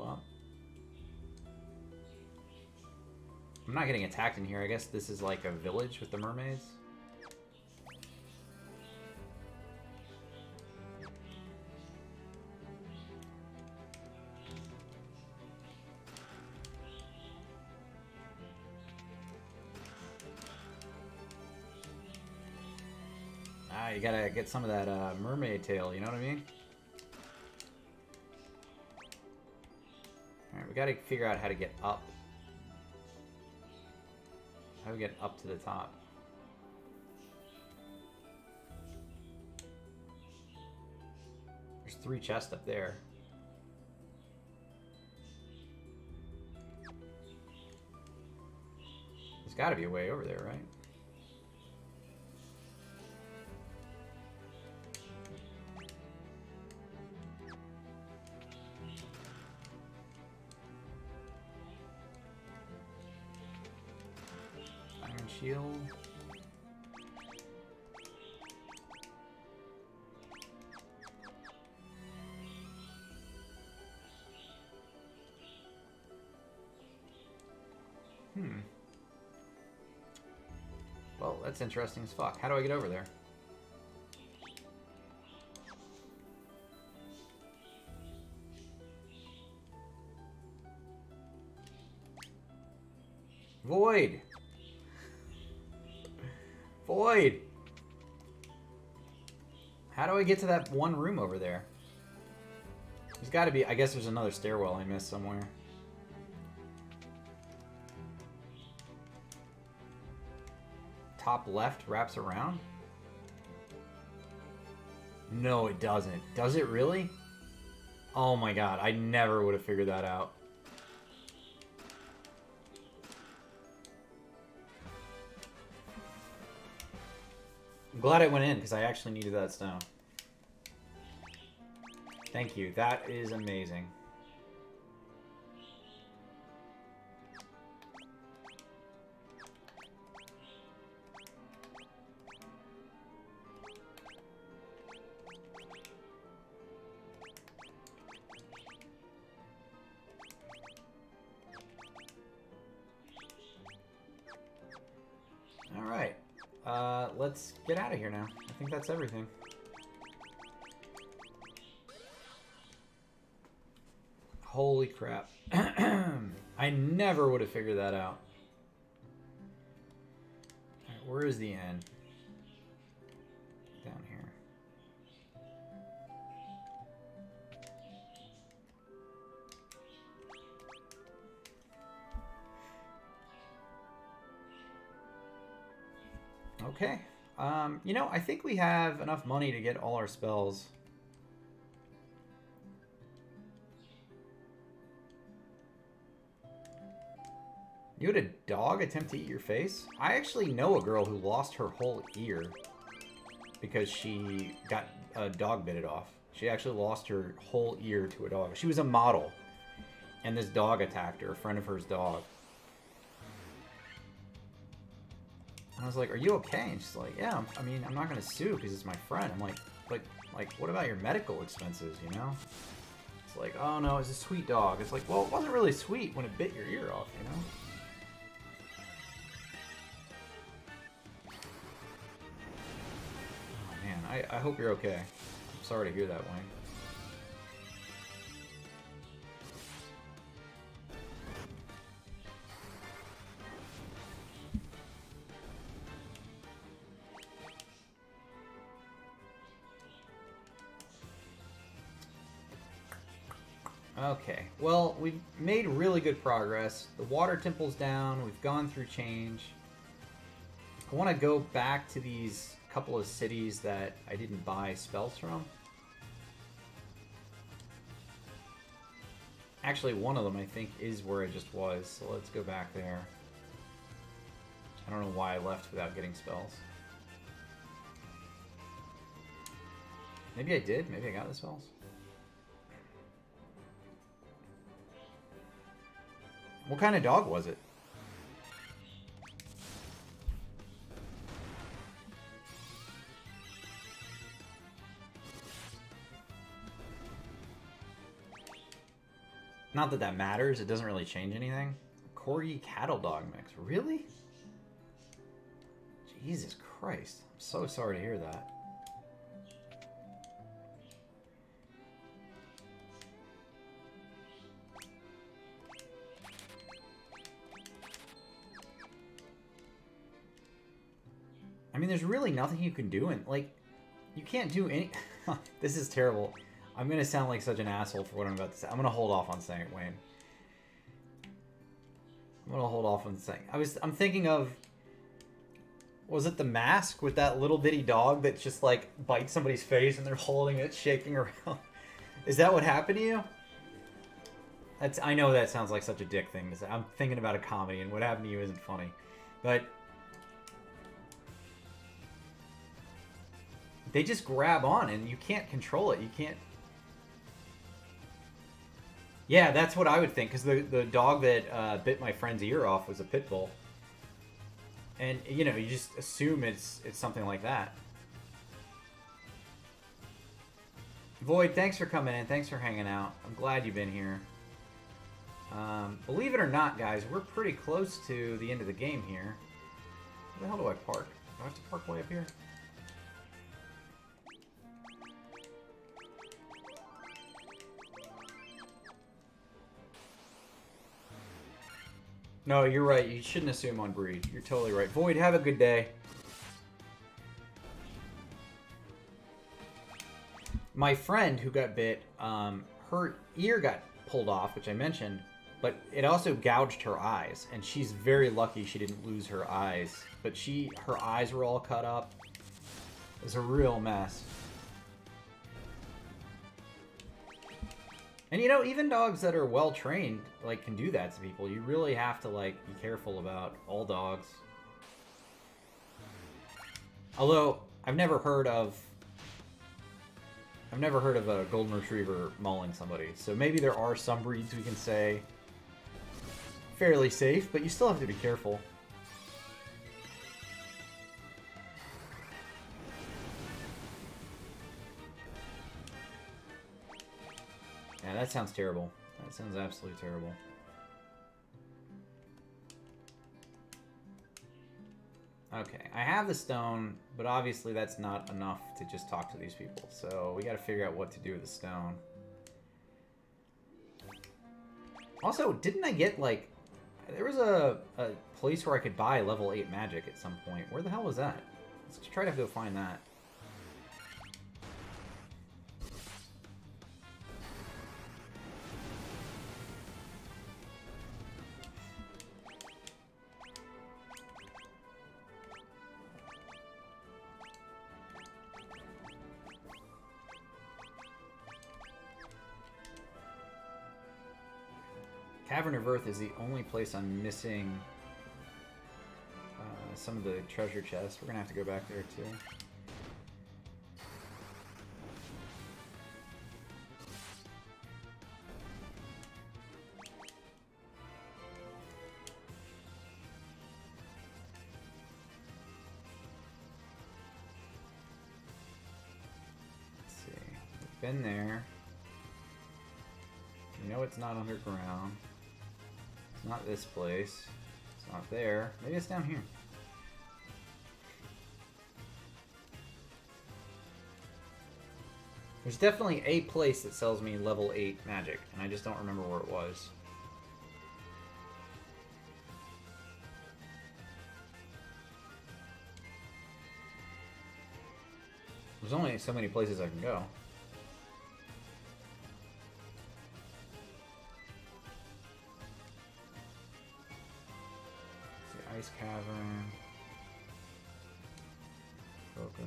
Up. I'm not getting attacked in here. I guess this is like a village with the mermaids. Ah, you gotta get some of that mermaid tail, you know what I mean? Alright, we gotta figure out how to get up. How do we get up to the top? There's 3 chests up there. There's gotta be a way over there, right? Shield. Well, that's interesting as fuck. How do I get over there? Void! Void! How do I get to that one room over there? There's gotta be... I guess there's another stairwell I missed somewhere. Top left wraps around? No, it doesn't. Does it really? Oh my god, I never would have figured that out. I'm glad I went in, because I actually needed that stone. Thank you. That is amazing. Alright. Let's get out of here now. I think that's everything. Holy crap. I never would have figured that out. Alright, where is the end? Down here. Okay. You know, I think we have enough money to get all our spells. You had a dog attempt to eat your face? I actually know a girl who lost her whole ear because she got a dog bit it off. She actually lost her whole ear to a dog. She was a model, and this dog attacked her, a friend of hers dog. And I was like, are you okay? And she's like, yeah, I mean, I'm not going to sue because it's my friend. I'm like, what about your medical expenses, you know? It's like, oh no, it's a sweet dog. It's like, well, it wasn't really sweet when it bit your ear off, you know? Oh man, I hope you're okay. I'm sorry to hear that, Wayne. Okay, well, we've made really good progress. The water temple's down, we've gone through change. I want to go back to these couple of cities that I didn't buy spells from. Actually, one of them, I think, is where I just was, so let's go back there. I don't know why I left without getting spells. Maybe I did, maybe I got the spells. What kind of dog was it? Not that that matters, it doesn't really change anything. Corgi cattle dog mix, really? Jesus Christ, I'm so sorry to hear that. I mean, there's really nothing you can do, and like, you can't do any. This is terrible. I'm gonna sound like such an asshole for what I'm about to say. I'm gonna hold off on saying it, Wayne. I'm gonna hold off on saying. I'm thinking of. Was it The Mask with that little bitty dog that just like bites somebody's face and they're holding it, shaking around? Is that what happened to you? I know that sounds like such a dick thing to say. I'm thinking about a comedy, and what happened to you isn't funny, but. They just grab on and you can't control it. You can't... Yeah, that's what I would think, because the dog that bit my friend's ear off was a pit bull. And, you know, you just assume it's something like that. Void, thanks for coming in. Thanks for hanging out. I'm glad you've been here. Believe it or not, guys, we're pretty close to the end of the game here. Where the hell do I park? Do I have to park way up here? No, you're right. You shouldn't assume on breed. You're totally right. Void, have a good day. My friend who got bit, her ear got pulled off, which I mentioned, but it also gouged her eyes, and she's very lucky she didn't lose her eyes. But her eyes were all cut up. It was a real mess. And you know, even dogs that are well trained, like, can do that to people. You really have to, like, be careful about all dogs. Although, I've never heard of a golden retriever mauling somebody. So maybe there are some breeds we can say fairly safe, but you still have to be careful. Yeah, that sounds terrible. That sounds absolutely terrible. Okay, I have the stone, but obviously that's not enough to just talk to these people. So we gotta figure out what to do with the stone. Also, didn't I get, like... There was a place where I could buy level 8 magic at some point. Where the hell was that? Let's try to go find that. Cavern of Earth is the only place I'm missing some of the treasure chests. We're gonna have to go back there too. Let's see. We've been there. You know it's not underground. It's not this place. It's not there. Maybe it's down here. There's definitely a place that sells me level 8 magic, and I just don't remember where it was. There's only so many places I can go. Ice Cavern. Boca.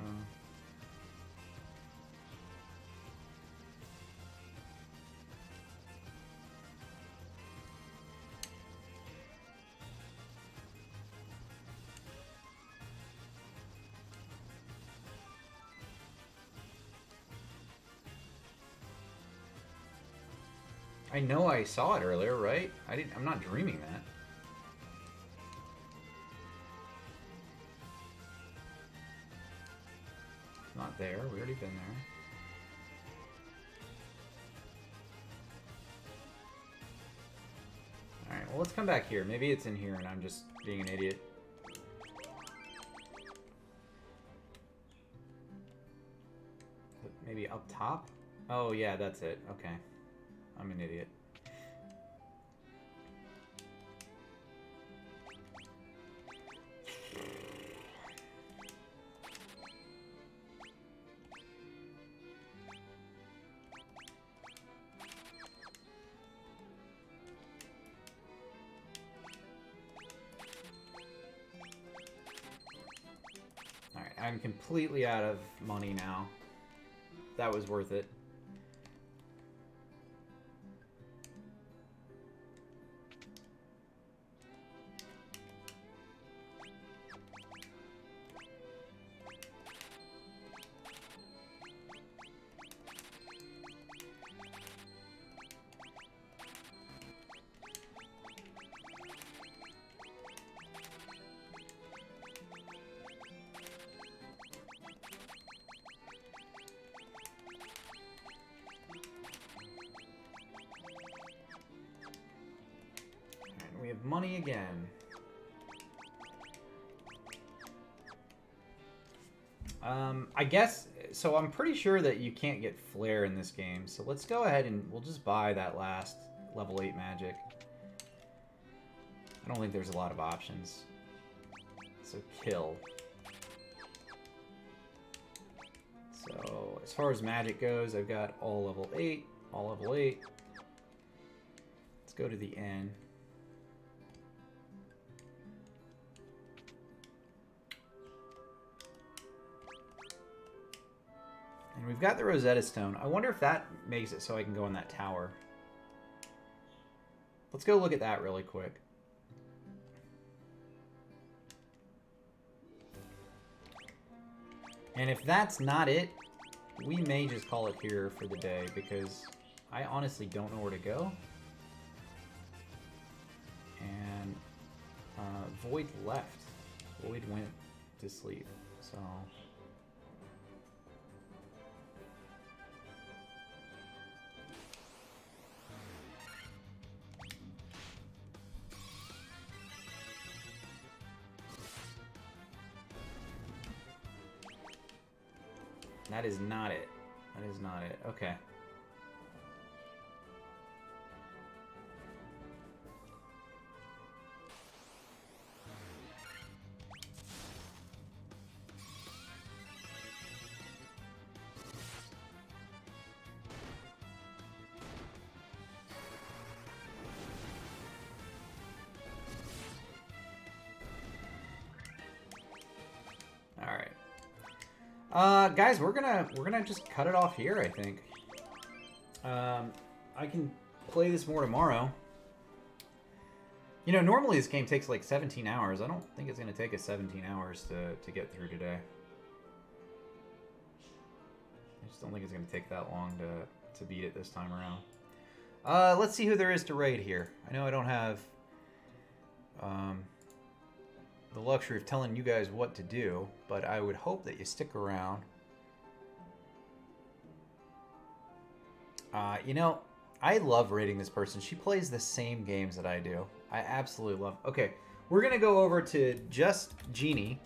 I know I saw it earlier, right? I'm not dreaming that. Not there. We already been there. Alright, well, let's come back here. Maybe it's in here and I'm just being an idiot. Maybe up top? Oh, yeah, that's it. Okay. I'm an idiot. Alright, I'm completely out of money now. That was worth it. We have money again. I guess, so I'm pretty sure that you can't get Flare in this game. So let's go ahead and we'll just buy that last level 8 magic. I don't think there's a lot of options. So kill. So as far as magic goes, I've got all level 8, all level 8. Let's go to the end. And we've got the Rosetta Stone. I wonder if that makes it so I can go in that tower. Let's go look at that really quick. And if that's not it, we may just call it here for the day because I honestly don't know where to go. And Void left. Void went to sleep. So... that is not it. That is not it. Okay. Guys, we're gonna just cut it off here, I think. I can play this more tomorrow. You know, normally this game takes like 17 hours. I don't think it's gonna take us 17 hours to get through today. I just don't think it's gonna take that long to beat it this time around. Let's see who there is to raid here. I know I don't have the luxury of telling you guys what to do, but I would hope that you stick around. You know, I love raiding this person. She plays the same games that I do. I absolutely love... Okay, we're going to go over to Just Genie.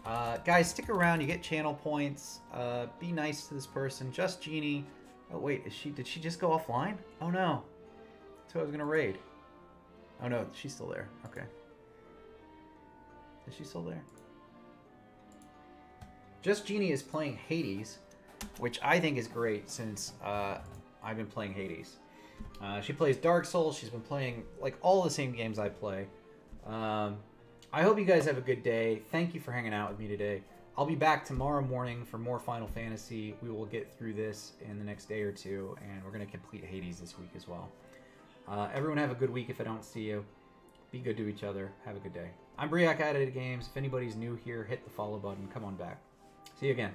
Guys, stick around. You get channel points. Be nice to this person. Just Genie. Oh, wait. Did she just go offline? Oh, no. That's who I was going to raid. Oh, no. She's still there. Okay. Is she still there? Just Genie is playing Hades, which I think is great since I've been playing Hades. She plays Dark Souls. She's been playing like all the same games I play. I hope you guys have a good day. Thank you for hanging out with me today. I'll be back tomorrow morning for more Final Fantasy. We will get through this in the next day or two, and we're going to complete Hades this week as well. Everyone have a good week if I don't see you. Be good to each other. Have a good day. I'm Briac Edited Games. If anybody's new here, hit the follow button. Come on back. See you again.